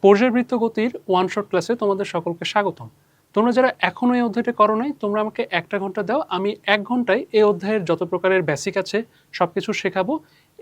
পর্যায়বৃত্ত গতির one shot ক্লাসে তোমাদের সকলকে স্বাগতম। তোমরা যারা এখনও এই অধ্যায়টা করো নাই, তোমরা আমাকে 1 ঘন্টা দাও, আমি 1 ঘন্টায় এই অধ্যায়ের যত প্রকারের বেসিক আছে সব কিছু শেখাবো।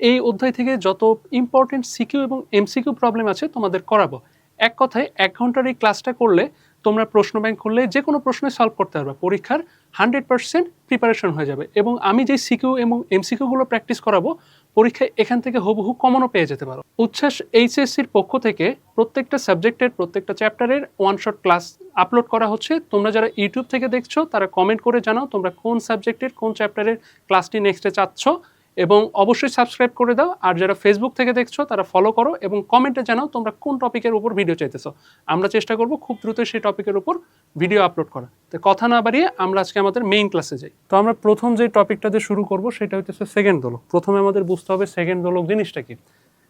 এই অধ্যায় থেকে যত ইম্পর্টেন্ট সিকিউ এবং এমসিকিউ প্রবলেম আছে তোমাদের করাবো। এক কথায় 1 ঘন্টার এই ক্লাসটা করলে তোমরা প্রশ্ন ব্যাংক করলে যে কোনো প্রশ্নে সলভ করতে পারবে, পরীক্ষার 100% প্রিপারেশন হয়ে যাবে। এবং আমি যে সিকিউ এবং এমসিকিউগুলো প্র্যাকটিস করাবো, পরীক্ষায় এখান থেকে হুবহু কমনও পেয়ে যেতে পারো। উচ্ছ্বাস এইচএসসির পক্ষ থেকে প্রত্যেকটা সাবজেক্টের প্রত্যেকটা চ্যাপ্টারের ওয়ান শট ক্লাস আপলোড করা হচ্ছে। তোমরা যারা ইউটিউব থেকে দেখছো তারা কমেন্ট করে জানাও তোমরা কোন সাবজেক্টের কোন চ্যাপ্টারের ক্লাসটি নেক্সটে চাচ্ছ, এবং অবশ্যই সাবস্ক্রাইব করে দাও। আর যারা ফেসবুক থেকে দেখছো তারা ফলো করো এবং কমেন্টে জানাও তোমরা কোন টপিকের উপর ভিডিও চাইতেছো। আমরা চেষ্টা করব খুব দ্রুত সেই টপিকের উপর ভিডিও আপলোড করা। তো কথা না বাড়িয়ে আমরা আজকে আমাদের মেইন ক্লাসে যাই। তো আমরা প্রথম যে টপিকটা দিয়ে শুরু করব সেটা হইতেছে সেকেন্ড দোলক। প্রথমে আমাদের বুঝতে হবে সেকেন্ড দোলক জিনিসটা কি।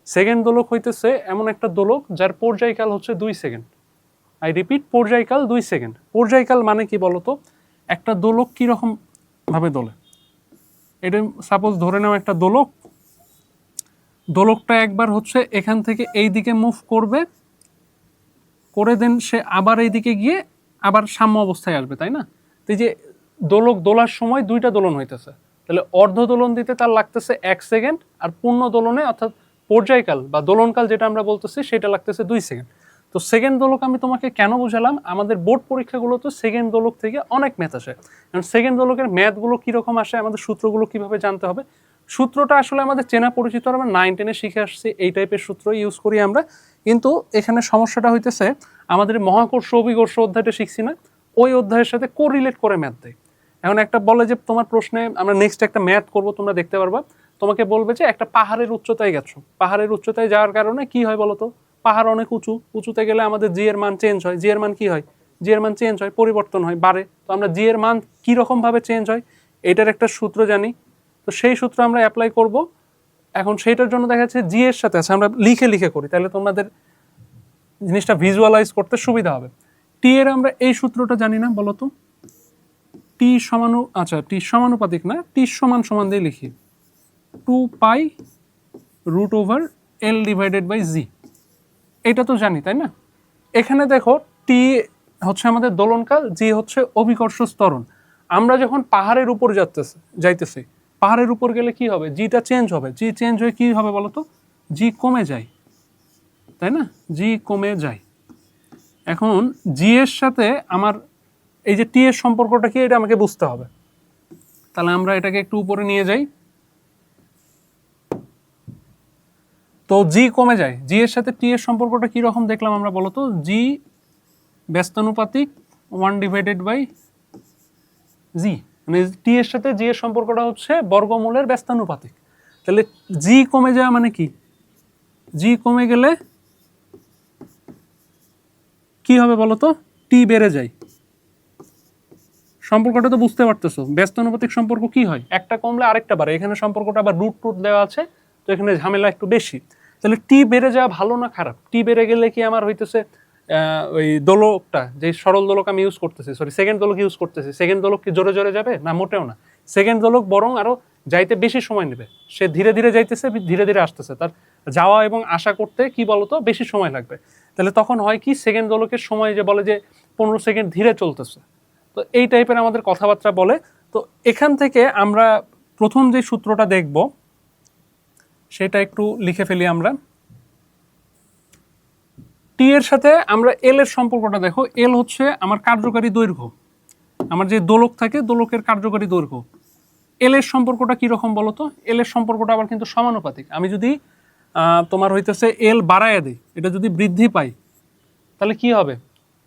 সেকেন্ড দোলক হইতেছে এমন একটা দোলক যার পর্যায়কাল হচ্ছে 2 সেকেন্ড। আই রিপিট, পর্যায়কাল 2 সেকেন্ড। পর্যায়কাল মানে কি বলতো? একটা দোলক কীরকম ভাবে দোলে, এটা সাপোজ ধরে নাও একটা দোলক, দোলকটা একবার হচ্ছে এখান থেকে এই দিকে মুভ করবে, করে দেন সে আবার এই দিকে গিয়ে আবার সাম্য অবস্থায় আসবে, তাই না? তো এই যে দোলক দোলার সময় দুইটা দোলন হইতেছে, তাহলে অর্ধ দোলন দিতে তার লাগতেছে 1 সেকেন্ড, আর পূর্ণ দোলনে অর্থাৎ পর্যায়কাল বা দোলনকাল যেটা আমরা বলতেছি সেটা লাগতেছে 2 সেকেন্ড। তো সেকেন্ড দোলক আমি তোমাকে কেন বুঝালাম, আমাদের বোর্ড পরীক্ষাগুলো তো সেকেন্ড দোলক থেকে অনেক ম্যাথ আসে। কারণ সেকেন্ড দোলকের ম্যাথগুলো কীরকম আসে, আমাদের সূত্রগুলো কিভাবে জানতে হবে, সূত্রটা আসলে আমাদের চেনা পরিচিত, আমরা 9-10-এ শিখে আসছি, এই টাইপের সূত্র ইউজ করি আমরা। কিন্তু এখানে সমস্যাটা হইতেছে আমাদের মহাকর্ষ অভিকর্ষ অধ্যায়টা শিখছি না, ওই অধ্যায়ের সাথে কোরিলেট করে ম্যাথ দেয়। এখন একটা বলে যে তোমার প্রশ্নে আমরা নেক্সট একটা ম্যাথ করব, তোমরা দেখতে পারবা, তোমাকে বলবে যে একটা পাহাড়ের উচ্চতায় গেছো, পাহাড়ের উচ্চতায় যাওয়ার কারণে কি হয় বলো তো? পাহাড় অনেক উঁচুতে গেলে আমাদের জি এর মান চেঞ্জ হয়। জি এর মান কি হয়? জি এর মান চেঞ্জ হয়, পরিবর্তন হয়, বাড়ে। তো আমরা জি এর মান কীরকম ভাবে চেঞ্জ হয় এটার একটা সূত্র জানি, তো সেই সূত্র আমরা অ্যাপ্লাই করব। এখন সেইটার জন্য দেখা যাচ্ছে জি এর সাথে আছে, আমরা লিখে লিখে করি, তাহলে তোমাদের জিনিসটা ভিজুয়ালাইজ করতে সুবিধা হবে। টি এর আমরা এই সূত্রটা জানি না, বলো তো? টি সমানুপাতিক না, টি সমান সমান দিয়ে লিখি 2π√L/জি। এটা তো জানি, তাই না? এখানে দেখো টি হচ্ছে আমাদের দোলনকাল, জি হচ্ছে অভিকর্ষ ত্বরণ। আমরা যখন পাহাড়ের উপর যাইতেছি, পাহাড়ের উপর গেলে কি হবে? জিটা চেঞ্জ হবে। জি চেঞ্জ হয়ে কি হবে বলো তো? জি কমে যায়, তাই না? জি কমে যায়। এখন জি এর সাথে আমার এই যে টি এর সম্পর্কটা কি, এটা আমাকে বুঝতে হবে। তাহলে আমরা এটাকে একটু উপরে নিয়ে যাই। তো জি কমে যায়, জি এর সাথে টি এর সম্পর্কটা কি রকম দেখলাম আমরা, বলো তো? জি ব্যস্তানুপাতিক 1/জি, মানে টি এর সাথে জি এর সম্পর্কটা হচ্ছে বর্গমূলের ব্যস্তানুপাতিক। তাহলে জি কমে যাওয়া মানে কি? জি কমে গেলে কি হবে বলো তো? টি বেড়ে যায়। সম্পর্কটা তো বুঝতে পারতেছো, ব্যস্তানুপাতিক সম্পর্ক কি হয়, একটা কমলে আরেকটা বাড়ে। এখানে সম্পর্কটা আবার রুট দেওয়া আছে, তো এখানে ঝামেলা একটু বেশি। তাহলে টি বেড়ে যাওয়া ভালো না খারাপ? টি বেড়ে গেলে কি আমার হইতেছে ওই দোলকটা, যে সরল দোলক আমি ইউজ করতেছি, সেকেন্ড দোলক ইউজ করতেছি, সেকেন্ড দোলক কি জোরে জোরে যাবে? না, মোটেও না। সেকেন্ড দোলক বরং আরো যাইতে বেশি সময় নেবে। সে ধীরে ধীরে যাইতেছে, ধীরে ধীরে আসতেছে, তার যাওয়া এবং আশা করতে কি বলতো বেশি সময় লাগবে। তাহলে তখন হয় কি, সেকেন্ড দোলকের সময় যে বলে যে 15 সেকেন্ড ধীরে চলতেছে, তো এই টাইপের আমাদের কথাবার্তা বলে। তো এখান থেকে আমরা প্রথম যে সূত্রটা দেখব সেটা একটু লিখে ফেলি আমরা। টি এর সাথে আমরা এল এর সম্পর্কটা দেখো। এল হচ্ছে আমার কার্যকারী দৈর্ঘ্য, আমার যে দোলক থাকে দোলকের কার্যকারী দৈর্ঘ্য। এল এর সম্পর্কটা কীরকম বলো তো? এল এর সম্পর্কটা আবার কিন্তু সমানুপাতিক। আমি যদি তোমার হইতেছে এল বাড়াইয়া দিই, এটা যদি বৃদ্ধি পাই, তাহলে কি হবে?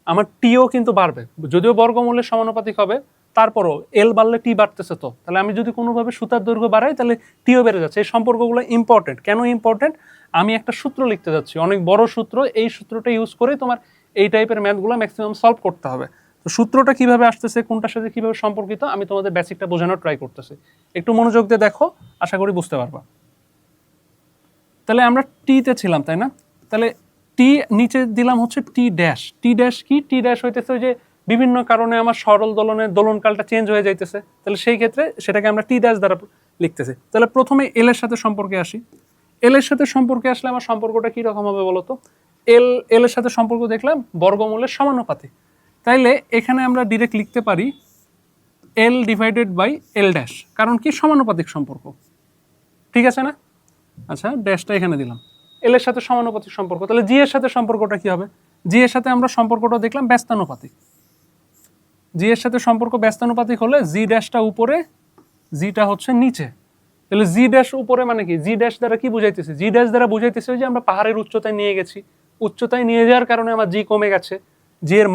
আমার টিও কিন্তু বাড়বে, যদিও বর্গমূলের সমানুপাতিক হবে, তারপরও এল বাড়লে টি বাড়তেছে। তো তাহলে আমি যদি কোনোভাবে সুতার দৈর্ঘ্য বাড়াই, তাহলে টিও বেড়ে যাচ্ছে। এই সম্পর্কগুলো ইম্পর্টেন্ট। কেন ইম্পর্টেন্ট? আমি একটা সূত্র লিখতে যাচ্ছি, অনেক বড় সূত্র। এই সূত্রটা ইউজ করে তোমার এই টাইপের ম্যাথগুলো ম্যাক্সিমাম সলভ করতে হবে। তো সূত্রটা কিভাবে আসতেছে, কোনটার সাথে কিভাবে সম্পর্কিত, আমি তোমাদের বেসিকটা বোঝানোর ট্রাই করতেছি। একটু মনোযোগ দিয়ে দেখো, আশা করি বুঝতে পারবা। তাহলে আমরা টিতে ছিলাম, তাই না? তাহলে টি নিচে দিলাম হচ্ছে টি ড্যাশ। টি ড্যাশ কি? টি ড্যাশ হইতেছে যে বিভিন্ন কারণে আমার সরল দোলনের দোলনকালটা চেঞ্জ হয়ে যাইতেছে, তাহলে সেই ক্ষেত্রে সেটাকে আমরা টি ড্যাশ দ্বারা লিখতেছি। তাহলে প্রথমে এল এর সাথে সম্পর্কে আসি। এল এর সাথে সম্পর্কে আসলে আমার সম্পর্কটা কীরকম হবে বলো তো? এল এল এর সাথে সম্পর্ক দেখলাম বর্গমূলের সমানুপাতিক, তাইলে এখানে আমরা ডিরেক্ট লিখতে পারি L divided by L dash, কারণ কি সমানুপাতিক সম্পর্ক, ঠিক আছে না? আচ্ছা, ড্যাশটা এখানে দিলাম, এল এর সাথে সমানুপাতিক সম্পর্ক, তাহলে জি এর সাথে সম্পর্কটা কি হবে? জি এর সাথে আমরা সম্পর্কটা দেখলাম ব্যস্তানুপাতিক, জি এর সাথে সম্পর্ক ব্যস্তানুপাতিক হলে জি ড্যাশটা উপরে, জিটা হচ্ছে নিচে, তাহলে জি ড্যাশ উপরে মানে কি? জি ড্যাশ দ্বারা কি বুঝাইতেছে? জি ড্যাশ দ্বারা বুঝাইতেছে যে আমরা পাহাড়ের উচ্চতায় নিয়ে গেছি, উচ্চতায় নিয়ে যাওয়ার কারণে আমার জি কমে গেছে, জি এর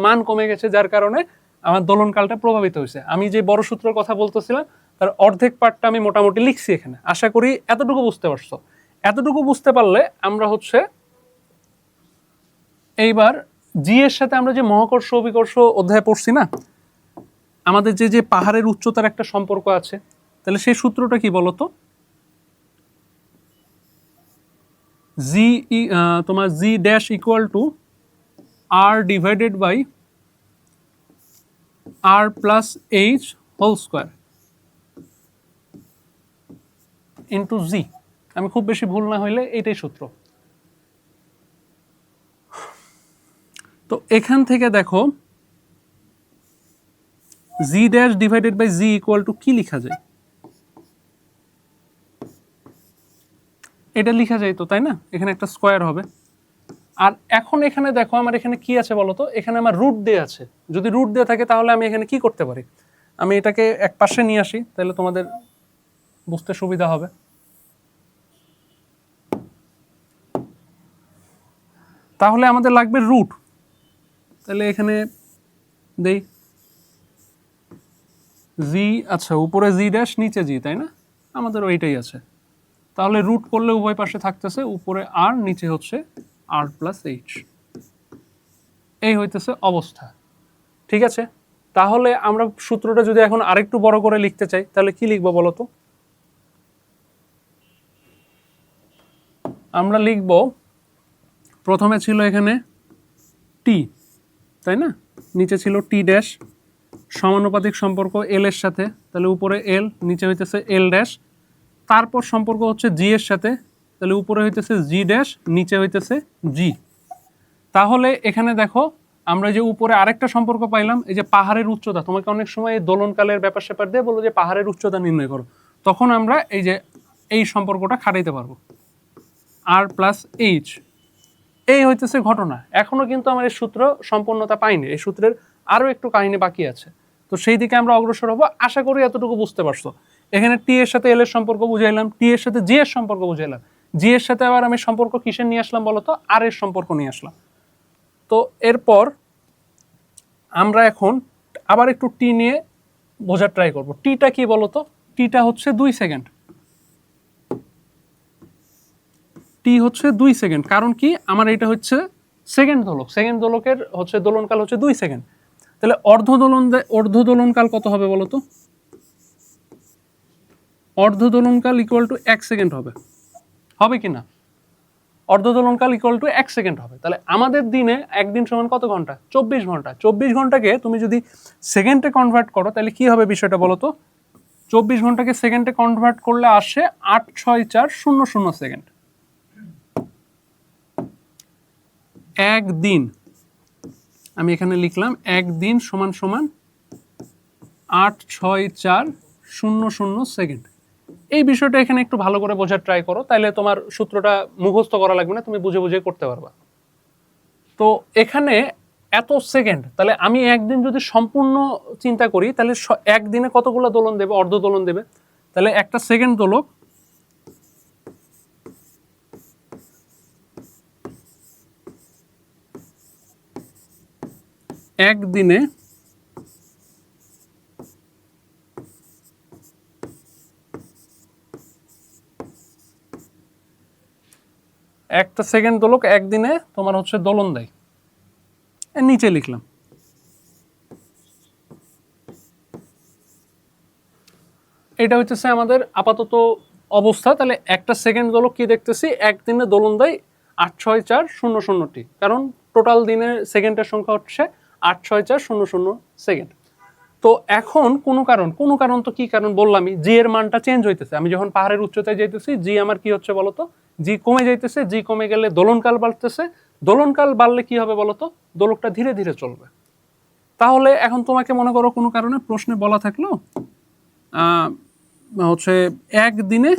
মান কমে গেছে, যার কারণে আমার দোলনকালটা প্রভাবিত হয়েছে। আমি যে বড় সূত্রের কথা বলতেছিলাম তার অর্ধেক পার্টটা আমি মোটামুটি লিখছি এখানে, আশা করি এতটুকু বুঝতে পারছো। এতটুকু বুঝতে পারলে আমরা হচ্ছে এইবার জি এর সাথে আমরা যে মহাকর্ষ অভিকর্ষ অধ্যায় পড়ছি না, আমাদের যে যে পাহাড়ের উচ্চতার একটা সম্পর্ক আছে, তাহলে সেই সূত্রটা কি বলতো? জি তোমার G dash equal to R divided by R plus H whole square into G. আমি খুব বেশি ভুল না হইলে এইটাই সূত্র। তো এখান থেকে দেখো G dash divided by G equal to কি লেখা যায়? এটা লেখা যায় তো, তাই না? এখানে একটা স্কোয়ার হবে। আর এখন এখানে দেখো আমার এখানে কি আছে বলতো? এখানে আমার রুট দেয়া আছে। যদি রুট দেয়া থাকে তাহলে আমি এখানে কি করতে পারি? আমি এটাকে এক পাশে নিয়ে আসি, তাহলে তোমাদের বুঝতে সুবিধা হবে। তাহলে আমাদের লাগবে রুট, তাহলে এখানে দেই জি, আচ্ছা উপরে জি ড্যাশ নিচে জি, তাই না? আমাদের ওইটাই আছে। তাহলে রুট করলে উভয় পাশে থাকতেছে উপরে আর নিচে হচ্ছে আর প্লাস এইচ, এই হইতেছে অবস্থা, ঠিক আছে? তাহলে আমরা সূত্রটা যদি এখন আরেকটু বড় করে লিখতে চাই তাহলে কি লিখবো বলতো? আমরা লিখব, প্রথমে ছিল এখানে টি, তাই না? নিচে ছিল টি ড্যাশ, সমানুপাতিক সম্পর্ক এল এর সাথে, তাহলে উপরে এল, নিচে হইতেছে এল ড্যাশ, তারপর সম্পর্ক হচ্ছে জি এর সাথে, তাহলে উপরে হইতেছে জি ড্যাশ, নিচে হইতেছে জি। তাহলে এখানে দেখো আমরা যে উপরে আরেকটা সম্পর্ক পাইলাম, এই যে পাহাড়ের উচ্চতা, তোমাকে অনেক সময় এই দোলনকালের ব্যাপার স্যাপার দিয়ে বলো যে পাহাড়ের উচ্চতা নির্ণয় করো, তখন আমরা এই যে এই সম্পর্কটা খাটাইতে পারবো, আর প্লাস এইচ, এই হইতেছে ঘটনা। এখনো কিন্তু আমার এই সূত্র সম্পূর্ণতা পাইনি, এই সূত্রের আরো একটু কাহিনী বাকি আছে, তো সেই দিকে আমরা অগ্রসর হবো। আশা করি এতটুকু বুঝতে পারছো। এখানে টি এর সাথে এল এর সম্পর্ক বুঝাইলাম, টি এর সাথে জি এর সম্পর্ক বুঝাইলাম, জি এর সাথে আবার আমি সম্পর্ক কিসের নিয়ে আসলাম বলতো? আর এর সম্পর্ক নিয়ে আসলাম। তো এরপর আমরা এখন আবার একটু টি নিয়ে বোঝার ট্রাই করব। টিটা কি বলতো? টিটা হচ্ছে 2 সেকেন্ড, টি হচ্ছে 2 সেকেন্ড, কারণ কি আমার এটা হচ্ছে সেকেন্ড দোলক, সেকেন্ড দোলকের হচ্ছে দোলনকাল হচ্ছে 2 সেকেন্ড, তাহলে অর্ধ দোলনকাল কত হবে বলতো? অর্ধ দোলনকাল ইকুয়াল টু 1 সেকেন্ড হবে, হবে কি না? অর্ধ দোলনকাল ইকুয়াল টু 1 সেকেন্ড হবে। তাহলে আমাদের দিনে একদিন সমান কত ঘন্টা? 24 ঘন্টা। 24 ঘন্টাকে তুমি যদি সেকেন্ডে কনভার্ট করো তাহলে কি হবে বিষয়টা বলো তো? 24 ঘন্টাকে সেকেন্ডে কনভার্ট করলে আসে 86400 সেকেন্ড। একদিন, আমি এখানে লিখলাম একদিন সমান সমান 86400 সেকেন্ড। এই বিষয়টা এখানে একটু ভালো করে বোঝার ট্রাই করো, তাহলে তোমার সূত্রটা মুখস্থ করা লাগবে না, তুমি বুঝে বুঝে করতে পারবা। তো এখানে এত সেকেন্ড, তাহলে আমি একদিন যদি সম্পূর্ণ চিন্তা করি তাহলে একদিনে কতগুলো দোলন দেবে? অর্ধ দোলন দেবে। তাহলে একটা সেকেন্ড দোলক একদিনে একটা সেকেন্ড দোলক একদিনে তোমার হচ্ছে দোলন দেয়, নিচে লিখলাম। এটা হচ্ছে আমাদের আপাতত অবস্থা। তাহলে একটা সেকেন্ড দোলক কি দেখতেছি? একদিনে দোলন দেয় 86400টি, কারণ টোটাল দিনের সেকেন্ডের সংখ্যা হচ্ছে 86400 সেকেন্ড। তো এখন কোনো কারণ তো কি কারণ বললামই, জি এর মানটা চেঞ্জ হইতেছে। আমি যখন পাহাড়ের উচ্চতায় যাইতেছি জি আমার কি হচ্ছে বলতো, জি কমে যাইতেছে, জি কমে গেলে দোলনকাল বাড়তেছে, দোলনকাল বাড়লে কি হবে বলতো, দোলকটা ধীরে ধীরে চলবে। তাহলে এখন তোমাকে মনে করো কোনো কারণে প্রশ্নে বলা থাকলো হচ্ছে একদিনে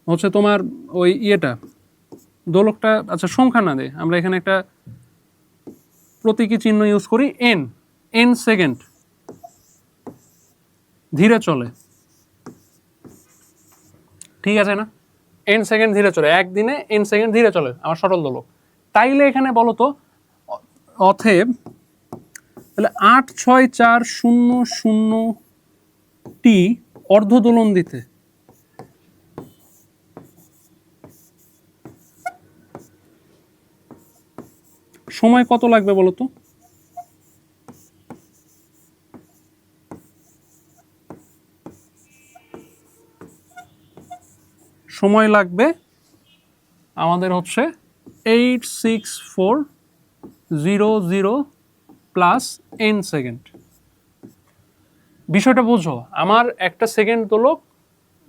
হচ্ছে তোমার ওই ইয়েটা দোলকটা, আচ্ছা সংখ্যা না দে, আমরা এখানে একটা প্রতীকী চিহ্ন ইউজ করি, এন সেকেন্ড ধীরে চলে, ঠিক আছে না, এন সেকেন্ড ধীরে চলে, একদিনে এন সেকেন্ড ধীরে চলে আমার সরল দোলক। তাইলে এখানে বলো তো অতএব তাহলে 86400টি অর্ধ দোলন দিতে সময় কত লাগবে বলো তো? সময় লাগবে আমাদের হচ্ছে 86400 প্লাস এন সেকেন্ড। বিষয়টা বুঝো, আমার একটা সেকেন্ড দোলক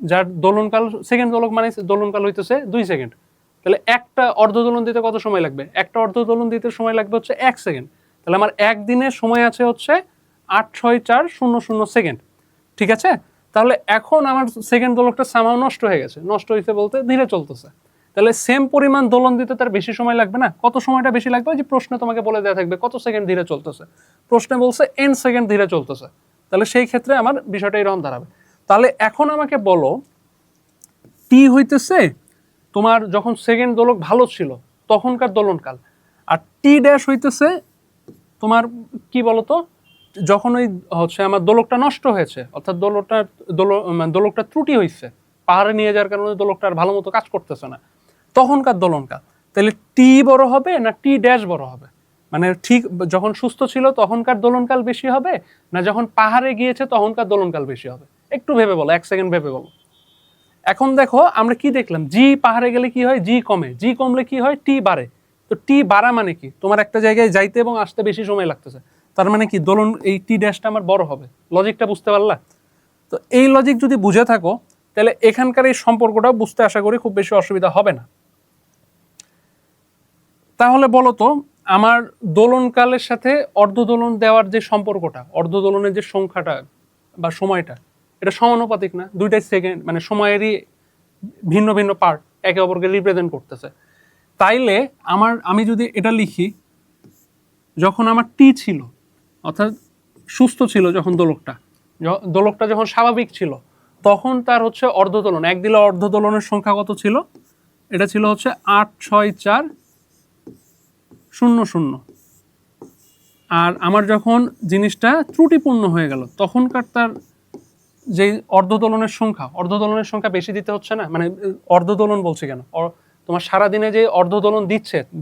যার দোলনকাল, সেকেন্ড দোলক মানে দোলনকাল হইতেছে 2 সেকেন্ড, তাহলে একটা অর্ধ দোলন দিতে কত সময় লাগবে? একটা অর্ধ দোলন দিতে সময় লাগবে হচ্ছে 1 সেকেন্ড। তাহলে আমার একদিনের সময় আছে হচ্ছে 86400 সেকেন্ড, ঠিক আছে? তাহলে এখন আমার সেকেন্ড দোলকটা সামাও নষ্ট হয়ে গেছে, নষ্ট হয়েছে বলতে ধীরে চলতেছে, তাহলে সেম পরিমাণ দোলন দিতে তার বেশি সময় লাগবে না? কত সময়টা বেশি লাগবে? যে প্রশ্নে তোমাকে বলে দেওয়া থাকবে কত সেকেন্ড ধীরে চলতেছে, প্রশ্নে বলছে এন সেকেন্ড ধীরে চলতেছে, তাহলে সেই ক্ষেত্রে আমার বিষয়টা এরকম দাঁড়াবে। তাহলে এখন আমাকে বলো টি হইতেছে তোমার যখন সেকেন্ড দোলক ভালো ছিল তখনকার দোলনকাল, আর টি ড্যাশ হইতেছে তোমার কি বলতো, যখন ওই হচ্ছে আমার দোলকটা নষ্ট হয়েছে, অর্থাৎ দোলকটা ত্রুটি হয়েছে, পাহাড়ে নিয়ে যাওয়ার কারণে দোলকটা আর ভালো মতো কাজ করতেছে না, তখনকার দোলনকাল। তাহলে টি বড় হবে না টি ড্যাশ বড় হবে? মানে ঠিক যখন সুস্থ ছিল তখনকার দোলনকাল বেশি হবে, না যখন পাহাড়ে গিয়েছে তখনকার দোলনকাল বেশি হবে? একটু ভেবে বলো, 1 সেকেন্ড ভেবে বলো। এখন দেখো আমরা কি দেখলাম, জি পাহাড়ে গেলে কি হয়, জি কমে, জি কমলে কি হয়, টি বাড়ে। তো টি বাড়া মানে কি, তোমার একটা জায়গায় যাইতে এবং আসতে বেশি সময় লাগতেছে, তার মানে কি দোলন এই টি ড্যাশটা আমার বড় হবে। লজিকটা বুঝতে পারলা? তো এই লজিক যদি বুঝে থাকো তাহলে এখানকার এই সম্পর্কটা বুঝতে আশা করি খুব বেশি অসুবিধা হবে না। তাহলে বলো তো আমার দোলনকালের সাথে অর্ধ দোলন দেওয়ার যে সম্পর্কটা, অর্ধ দোলনের যে সংখ্যাটা বা সময়টা, এটা সমানুপাতিক না? দুইটাই সেকেন্ড, মানে সময়েরই ভিন্ন ভিন্ন পার্ট একে অপরকে রিপ্রেজেন্ট করতেছে। তাইলে আমি যদি এটা লিখি, যখন আমার টি ছিল অর্থাৎ সুস্থ ছিল, যখন দোলকটা যখন স্বাভাবিক ছিল, তখন তার হচ্ছে অর্ধ দোলন, এক দিলে অর্ধ দোলনের সংখ্যা কত ছিল? এটা ছিল হচ্ছে 86400। আর আমার যখন জিনিসটা ত্রুটিপূর্ণ হয়ে গেল তখনকার তার যে অর্ধদোলনের সংখ্যা বেশি দিতে হচ্ছে না, মানে অর্ধদোলন বলছি কেন, তোমার সারাদিনে যে অর্ধদোলন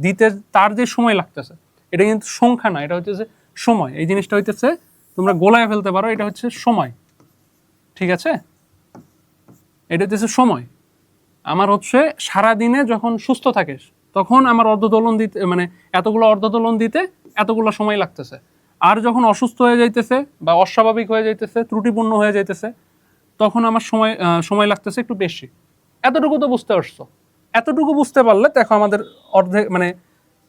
দিতে তার যে সময় লাগতেছে, এটা কিন্তু সংখ্যা না, এটা হচ্ছে যে সময়। এই জিনিসটা হইতেছে তোমরা গোলায় ফেলতে পারো, এটা হচ্ছে সময়, ঠিক আছে? এটা হচ্ছে সময়। আমার হচ্ছে সারাদিনে যখন সুস্থ থাকে তখন আমার অর্ধদোলন দিতে, মানে এতগুলো অর্ধদোলন দিতে এতগুলো সময় লাগতেছে, আর যখন অসুস্থ হয়ে যাইতেছে বা অস্বাভাবিক হয়ে যাইতেছে, ত্রুটিপূর্ণ হয়ে যাইতেছে, তখন আমার সময় লাগতেছে একটু বেশি। এতটুকু তো বুঝতে পারছো? এতটুকু বুঝতে পারলে দেখো আমাদের অর্ধেক মানে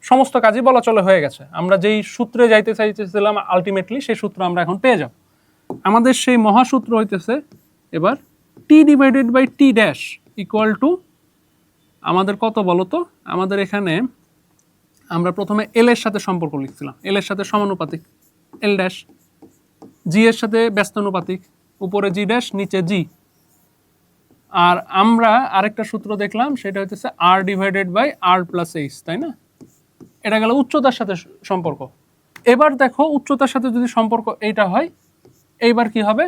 সমস্ত কাজই বলা চলে হয়ে গেছে। আমরা যেই সূত্রে যাইতে চাইতেছিলাম আলটিমেটলি সেই সূত্র আমরা এখন পেয়ে যাব। আমাদের সেই মহাসূত্র হইতেছে এবার T divided by T dash equal to আমাদের কত বলো তো? আমাদের এখানে আমরা প্রথমে এল এর সাথে সম্পর্ক লিখছিলাম, এল এর সাথে সমানুপাতিক এল ড্যাশ, জি এর সাথে ব্যস্তানুপাতিক, উপরে জি ড্যাশ নিচে জি। আর আমরা আরেকটা সূত্র দেখলাম, সেটা হচ্ছে R divided by R plus H, তাই না? এটা গেল উচ্চতার সাথে সম্পর্ক। এবার দেখো উচ্চতার সাথে যদি সম্পর্ক এইটা হয়, এইবার কি হবে,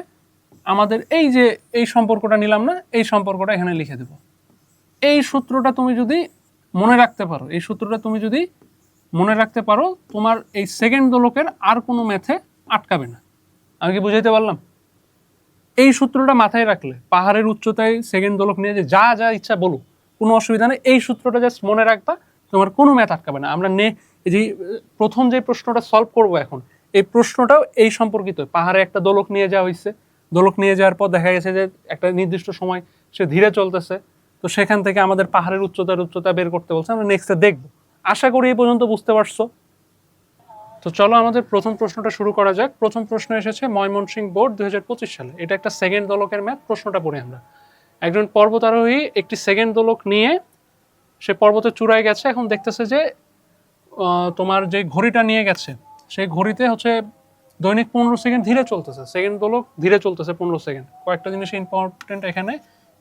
আমাদের এই যে এই সম্পর্কটা নিলাম না, এই সম্পর্কটা এখানে লিখে দেব। এই সূত্রটা তুমি যদি মনে রাখতে পারো, এই সূত্রটা তুমি যদি মনে রাখতে পারো, তোমার এই সেকেন্ড দোলকের আর কোনো ম্যাথে আটকাবে না। আমি কি বুঝাইতে পারলাম? এই সূত্রটা মাথায় রাখলে পাহাড়ের উচ্চতায় সেকেন্ড দোলক নিয়ে যে যা যা ইচ্ছা বলো, কোনো অসুবিধা নেই। এই সূত্রটা জাস্ট মনে রাখবা, তোমার কোনো ম্যাথ আটকাবে না। আমরা এই যে প্রথম যে প্রশ্নটা সলভ করব এখন, এই প্রশ্নটাও এই সম্পর্কিত। পাহাড়ে একটা দোলক নিয়ে যাওয়া হয়েছে, দোলক নিয়ে যাওয়ার পর দেখা গেছে যে একটা নির্দিষ্ট সময় সে ধীরে চলতেছে, তো সেখান থেকে আমাদের পাহাড়ের উচ্চতা বের করতে বলছে। আমরা নেক্সটে দেখবো। আশা করি এই পর্যন্ত বুঝতে পারছো। তো চলো আমাদের প্রথম প্রশ্নটা শুরু করা যাক। প্রথম প্রশ্ন এসেছে ময়মনসিংহ বোর্ড 2025 সালে। এটা একটা সেকেন্ড দোলকের ম্যাথ। প্রশ্নটা পড়ি আমরা। একজন পর্বতারোহী একটি সেকেন্ড দোলক নিয়ে সে পর্বতের চূড়ায় গেছে। এখন দেখতেছে যে তোমার যে ঘড়িটা নিয়ে গেছে সেই ঘড়িতে হচ্ছে দৈনিক 15 সেকেন্ড ধীরে চলতেছে। সেকেন্ড দোলক ধীরে চলতেছে 15 সেকেন্ড। কয়েকটা জিনিস ইম্পর্টেন্ট এখানে।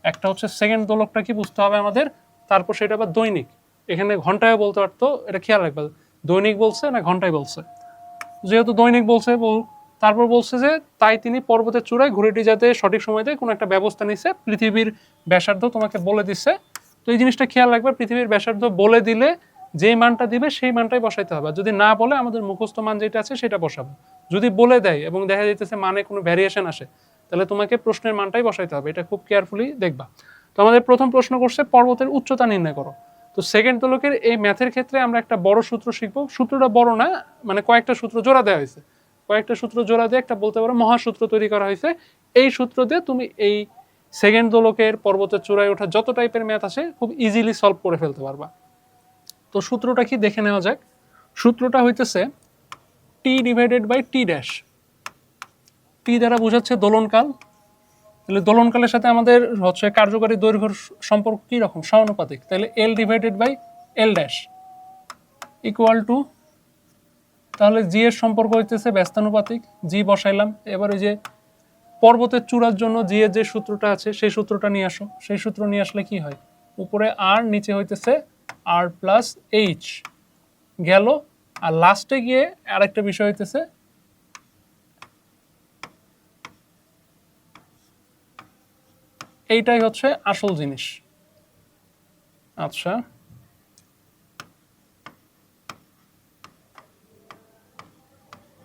একটা হচ্ছে সেকেন্ড দোলকটা কি বুঝতে হবে আমাদের, তারপর সেটা আবার দৈনিক। এখানে ঘন্টায় বলতে পারতো, এটা খেয়াল রাখবে দৈনিক বলছে না ঘন্টায় বলছে। যেহেতু দৈনিক বলছে, তারপর বলছে যে তাই তিনি পর্বতের চূড়ায় ঘড়িটি যাতে সঠিক সময় দেয় কোনো একটা ব্যবস্থা নিছে, পৃথিবীর ব্যাসার্ধ তোমাকে বলে দিচ্ছে। তো এই জিনিসটা খেয়াল রাখবে, পৃথিবীর ব্যাসার্ধ বলে দিলে যেই মানটা দিবে সেই মানটাই বসাইতে হবে। যদি না বলে আমাদের মুখস্থ মান যেটা আছে সেটা বসাবো। যদি বলে দেয় এবং দেখা যাইতেছে মানে কোনো ভ্যারিয়েশন আসে, তাহলে তোমাকে প্রশ্নের মানটাই বসাইতে হবে। এটা খুব কেয়ারফুলি দেখবা। তো আমাদের প্রথম প্রশ্ন করছে পর্বতের উচ্চতা নির্ণয় করো। তো সেকেন্ড দোলকের এই ম্যাথের ক্ষেত্রে আমরা একটা বড় সূত্র শিখবো। সূত্রটা বড় না, মানে কয়েকটা সূত্র জোড়া দেওয়া হয়েছে। কয়েকটা সূত্র জোড়া দিয়ে একটা বলতে পারো মহাসূত্র তৈরি করা হয়েছে। এই সূত্র দিয়ে তুমি এই সেকেন্ড দোলকের পর্বতের চূড়ায় ওঠা যত টাইপের ম্যাথ আছে খুব ইজিলি সলভ করে ফেলতে পারবা। তো সূত্রটা কি দেখে নেওয়া যাক। সূত্রটা হইতেছে T/T'। টি দ্বারা বোঝাচ্ছে দোলনকাল। তাহলে দোলনকালের সাথে আমাদের হচ্ছে কার্যকারী দৈর্ঘ্যের সম্পর্ক কি রকম, সমানুপাতিক। তাহলে L/L' ইকুয়াল টু, তাহলে জি এর সম্পর্ক হইতেছে ব্যস্তানুপাতিক। জি বসাইলাম। এবার ওই যে পর্বতের চূড়ার জন্য জি এর যে সূত্রটা আছে সেই সূত্রটা নিয়ে আসো। সেই সূত্র নিয়ে আসলে কি হয়, উপরে আর নিচে হইতেছে R+H গেল। আর লাস্টে গিয়ে আরেকটা বিষয় হইতেছে এইটাই হচ্ছে আসল জিনিস। আচ্ছা,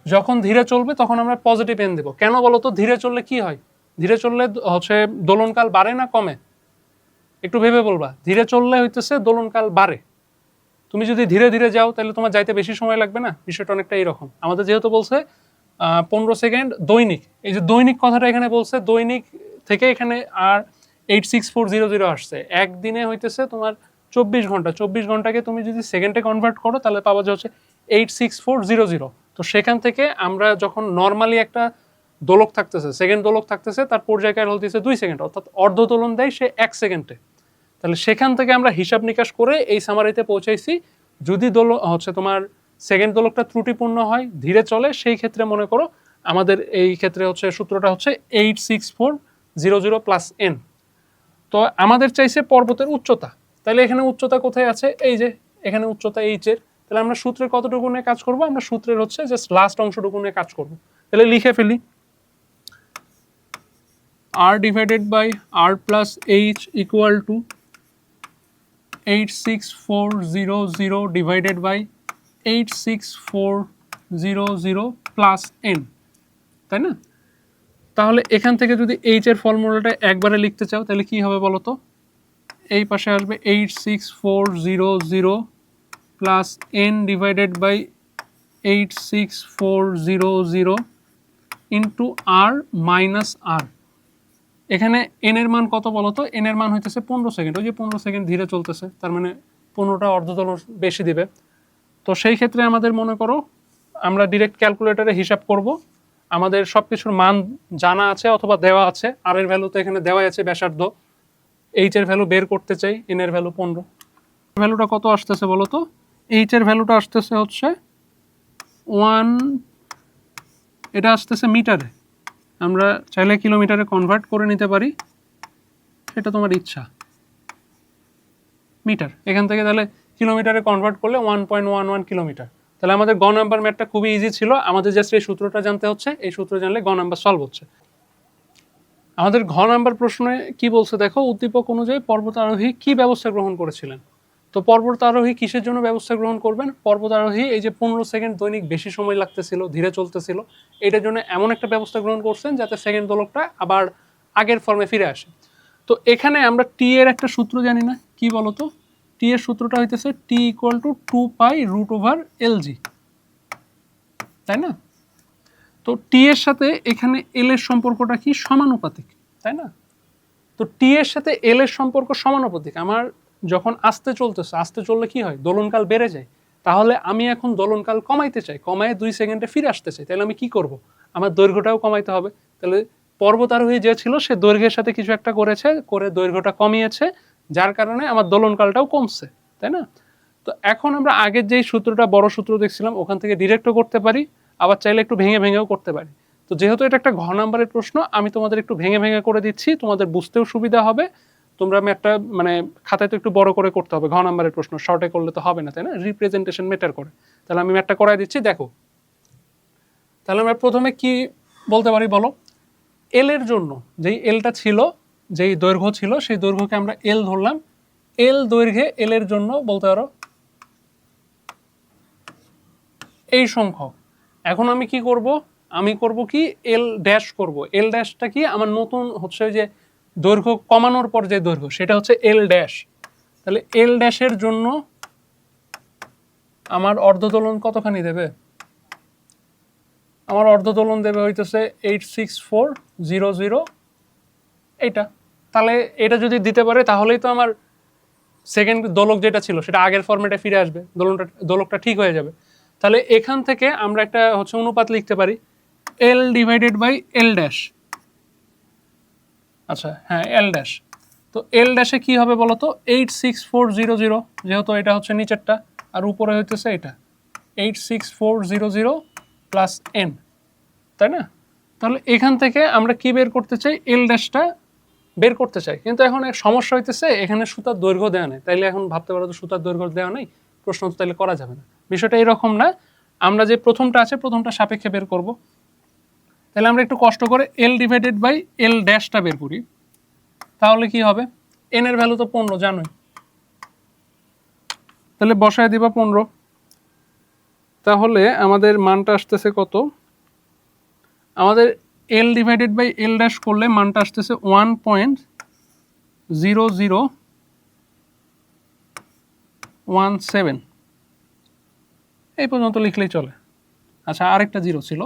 যখন ধীরে চলবে তখন আমরা পজিটিভ এন দেব। কেন বলো তো? ধীরে চললে কি হয়? ধীরে চললে হচ্ছে দোলনকাল বাড়ে না কমে? একটু ভেবে বলবা। ধীরে চললে হইতেছে দোলনকাল বাড়ে। তুমি যদি ধীরে ধীরে যাও তাহলে তোমার যাইতে বেশি সময় লাগবে না? বিষয়টা অনেকটা এইরকম। আমাদের যেহেতু বলছে 15 সেকেন্ড দৈনিক, এই যে দৈনিক কথাটা এখানে বলছে, দৈনিক থেকে এখানে আর 86400 আসছে। একদিনে হইতেছে তোমার 24 ঘন্টা। 24 ঘন্টাকে তুমি যদি সেকেন্ডে কনভার্ট করো তাহলে পাওয়া যে হচ্ছে 86400। তো সেখান থেকে আমরা যখন নর্মালি একটা দোলক থাকতেছে, সেকেন্ড দোলক থাকতেছে, তার পর্যায়কাল হইতেছে 2 সেকেন্ড, অর্থাৎ অর্ধ দোলন দেয় সে 1 সেকেন্ডে। তাহলে সেখান থেকে আমরা হিসাব নিকাশ করে এই সামারিতে পৌঁছাইছি। যদি হচ্ছে তোমার সেকেন্ড দোলকটা ত্রুটিপূর্ণ হয়, ধীরে চলে, সেই ক্ষেত্রে মনে করো আমাদের এই ক্ষেত্রে হচ্ছে সূত্রটা হচ্ছে 86400 + n। তো আমাদের চাইছে পর্বতের উচ্চতা। তাহলে এখানে উচ্চতা কোথায় আছে? এই যে এখানে উচ্চতা এইচ এর। তাহলে আমরা সূত্রের কতটুকু নিয়ে কাজ করব? আমরা সূত্রের হচ্ছে জাস্ট লাস্ট অংশটুকু নিয়ে কাজ করব। তাহলে লিখে ফেলি, R/R+H equal to 86400 divided by 86400 plus n, তাই না? তাহলে এখান থেকে যদি এইচ এর ফর্মুলাটা একবারে লিখতে চাও তাহলে কি হবে বলো তো? এই পাশে আসবে 86400 plus n divided by 86400 into R minus R. এখানে এন এর মান কত বলো তো? এন এর মান হইতেছে 15 সেকেন্ড। ওই যে 15 সেকেন্ড ধীরে চলতেছে, তার মানে 15টা অর্ধদোলন বেশি দিবে। তো সেই ক্ষেত্রে আমাদের মনে করো আমরা ডিরেক্ট ক্যালকুলেটরে হিসাব করব। আমাদের সব কিছুর মান জানা আছে অথবা দেওয়া আছে। আর এর ভ্যালু তো এখানে দেওয়াই আছে ব্যাসার্ধ। এইচ এর ভ্যালু বের করতে চাই, এন এর ভ্যালু 15। ভ্যালুটা কত আসতেছে বলো তো? এইচ এর ভ্যালুটা আসতেছে হচ্ছে 1, এটা আসতেছে মিটারে। আমরা চাইলে কিলোমিটারে কনভার্ট করে নিতে পারি, সেটা তোমার ইচ্ছা। মিটার এখান থেকে তাহলে কিলোমিটারে কনভার্ট করলে 1.11 কিলোমিটার। তাহলে আমাদের গ নাম্বার ম্যাথটা খুবই ইজি ছিল। আমাদের জাস্ট এই সূত্রটা জানতে হচ্ছে। এই সূত্র জানলে গ নাম্বার সলভ হচ্ছে। আমাদের ঘ নাম্বার প্রশ্নে কি বলছে দেখো, উদ্দীপক অনুযায়ী পর্বতারোহী কি ব্যবস্থা গ্রহণ করেছিলেন। তো পর্বতারোহী কিসের জন্য ব্যবস্থা গ্রহণ করবেন? পর্বতারোহী এই যে 15 সেকেন্ড দৈনিক বেশি সময় লাগতেছিল, ধীরে চলতেছিল, এটার জন্য এমন একটা ব্যবস্থা গ্রহণ করছেন যাতে সেকেন্ড দোলকটা আবার আগের ফর্মে ফিরে আসে। তো এখানে আমরা টি এর একটা সূত্র জানি না, কি বলতো? টি এর সূত্রটা হইতেছে টি ইকুয়াল টু 2π√LG, তাই না? তো টি এর সাথে এখানে এল এর সম্পর্কটা কি সমানুপাতিক, তাই না? তো টি এর সাথে এল এর সম্পর্ক সমানুপাতিক। আমার যখন আস্তে চলতেছে, আস্তে চললে কি হয়, দোলনকাল বেড়ে যায়। তাহলে আমি এখন দোলনকাল কমাইতে চাই, কমায় 2 সেকেন্ডে ফিরে আসতে চাই, তাহলে আমি কি করব? আমার দৈর্ঘ্যটাও কমাইতে হবে। তাহলে পর্বতারোহী যে ছিল সে দৈর্ঘ্যের সাথে কিছু একটা করেছে, করে দৈর্ঘ্যটা কমিয়েছে, যার কারণে আমার দোলনকালটাও কমছে, তাই না? তো এখন আমরা আগের যেই সূত্রটা, বড় সূত্র দেখছিলাম, ওখান থেকে ডিরেক্টও করতে পারি, আবার চাইলে একটু ভেঙে ভেঙেও করতে পারি। তো যেহেতু এটা একটা ঘ নাম্বারের প্রশ্ন, আমি তোমাদের একটু ভেঙে ভেঙে করে দিচ্ছি, তোমাদের বুঝতেও সুবিধা হবে। তোমরা আমি একটা মানে খাতায় তো একটু বড় করে করতে হবে, ঘ নাম্বারের প্রশ্ন শর্টে করলে তো হবে না, তাই না? রিপ্রেজেন্টেশন ম্যাটার করে। তাহলে আমি ম্যাটটা করাই দিচ্ছি, দেখো। তাহলে আমরা প্রথমে কি বলতে পারি বলো? এল এর জন্য যেই এলটা ছিল, যেই দৈর্ঘ্য ছিল, সেই দৈর্ঘ্যকে আমরা এল ধরলাম। এল দৈর্ঘ্যে এল এর জন্য বলতে পারো এই সংখ্যক। এখন আমি কি করব? আমি করব কি, এল ড্যাশ করব। এল ড্যাশটা কি, আমার নতুন হচ্ছে যে দৈর্ঘ্য কমানোর পর যে দৈর্ঘ্য, সেটা হচ্ছে এল ড্যাশ। তাহলে এল ড্যাশের জন্য আমার অর্ধদোলন কতখানি দেবে? আমার অর্ধদোলন দেবে হইতেছে 86400, এইটা। তাহলে এটা যদি দিতে পারে তাহলেই তো আমার সেকেন্ড দোলক যেটা ছিল সেটা আগের ফরম্যাটে ফিরে আসবে, দোলকটা ঠিক হয়ে যাবে। তাহলে এখান থেকে আমরা একটা হচ্ছে অনুপাত লিখতে পারি, L divided by L dash. আচ্ছা হ্যাঁ, এল ড্যাশ। তো এল ড্যাশে কি হবে বলো তো? 86400, যেহেতু এটা হচ্ছে নিচেরটা আর উপরে হইতেছে এটা 86400 প্লাস এন, তাই না? তাহলে এখান থেকে আমরা কি বের করতে চাই? এল ড্যাশটা বের করতে চাই। কিন্তু এখন এক সমস্যা হইতেছে, এখানে সুতার দৈর্ঘ্য দেওয়া নেই। তাইলে এখন ভাবতে পারো তো সুতার দৈর্ঘ্য দেওয়া নেই, প্রশ্ন তো তাইলে করা যাবে না। বিষয়টা এরকম না, আমরা যে প্রথমটা আছে প্রথমটা সাপেক্ষে বের করব। তাহলে আমরা একটু কষ্ট করে এল ডিভাইডেড বাই এল ড্যাশটা বের করি। তাহলে কি হবে? এন এর ভ্যালু তো 15 জানোই, তাহলে বসায় দিবা 15। তাহলে আমাদের মানটা আসতেছে কত? আমাদের L divided by L dash করলে মানটা আসতেছে 1.0017। এই পর্যন্ত লিখলেই চলে। আচ্ছা, আরেকটা জিরো ছিল,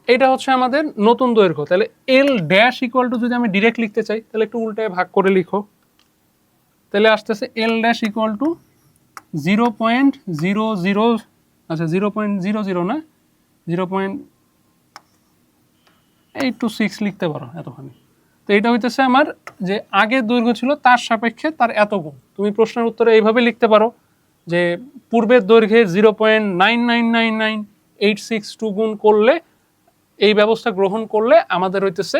এটা হচ্ছে আমাদের নতুন দৈর্ঘ্য। তাহলে এল ড্যাশ ইকুয়াল টু, যদি আমি ডিরেক্ট লিখতে চাই তাহলে একটু উল্টায় ভাগ করে লিখো। তাহলে আসতেছে এল ড্যাশ ইকুয়াল টু 0.00, আচ্ছা 0.00 না, 0.826 লিখতে পারো এতখানি। তো এটা হইতেছে আমার যে আগের দৈর্ঘ্য ছিল তার সাপেক্ষে তার এত গুণ। তুমি প্রশ্নের উত্তরে এইভাবে লিখতে পারো যে পূর্বের দৈর্ঘ্যে 0.9999862 গুণ করলে, এই ব্যবস্থা গ্রহণ করলে আমাদের হইতেছে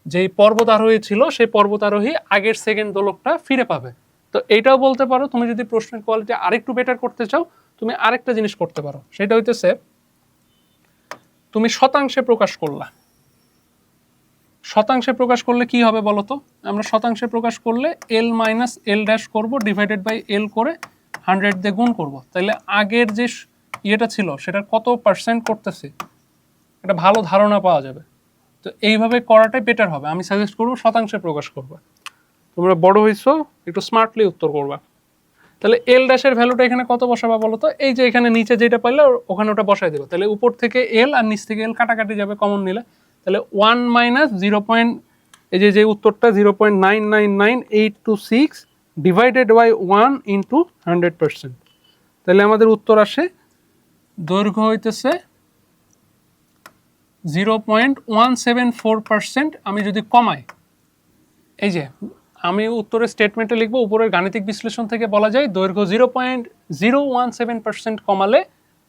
যেই পর্বতারোহী ছিল সেই পর্বতারোহী আগের সেকেন্ড দোলকটা ফিরে পাবে। তো এইটাও বলতে পারো, তুমি যদি প্রশ্নের কোয়ালিটি আরেকটু বেটার করতে চাও, তুমি আরেকটা জিনিস করতে পারো। সেটা হইতেছে তুমি শতাংশে প্রকাশ করলা। শতাংশে প্রকাশ করলে কি হবে বলো তো? আমরা শতাংশে প্রকাশ করলে এল মাইনাস এল ড্যাশ করবো, ডিভাইডেড বাই এল করে 100 দিয়ে গুণ করবো। তাহলে আগের যে ইয়েটা ছিল সেটার কত পার্সেন্ট করতেছে একটা ভালো ধারণা পাওয়া যাবে। তো এইভাবে করাটাই বেটার হবে। আমি সাজেস্ট করবো শতাংশে প্রকাশ করবা। তোমরা বড় হইছো, একটু স্মার্টলি উত্তর করবা। তাহলে এল ড্যাশের ভ্যালুটা এখানে কত বসাবা বলো তো? এই যে এখানে নিচে যেটা পাইলে ওখানে ওটা বসাই দেবো। তাহলে উপর থেকে এল আর নিচ থেকে এল কাটাকাটি যাবে, কমন নিলে। তাহলে 1 মাইনাস 0. এই যে উত্তরটা 0.9999826 ডিভাইডেড বাই 1 ইন্টু 100%। তাহলে আমাদের উত্তর আসে দৈর্ঘ্য হইতেছে 0.174%। আমি যদি কমাই, এই যে আমি উত্তরের স্টেটমেন্টে লিখবো, উপরের গাণিতিক বিশ্লেষণ থেকে বলা যায় দৈর্ঘ্য 0.017% কমালে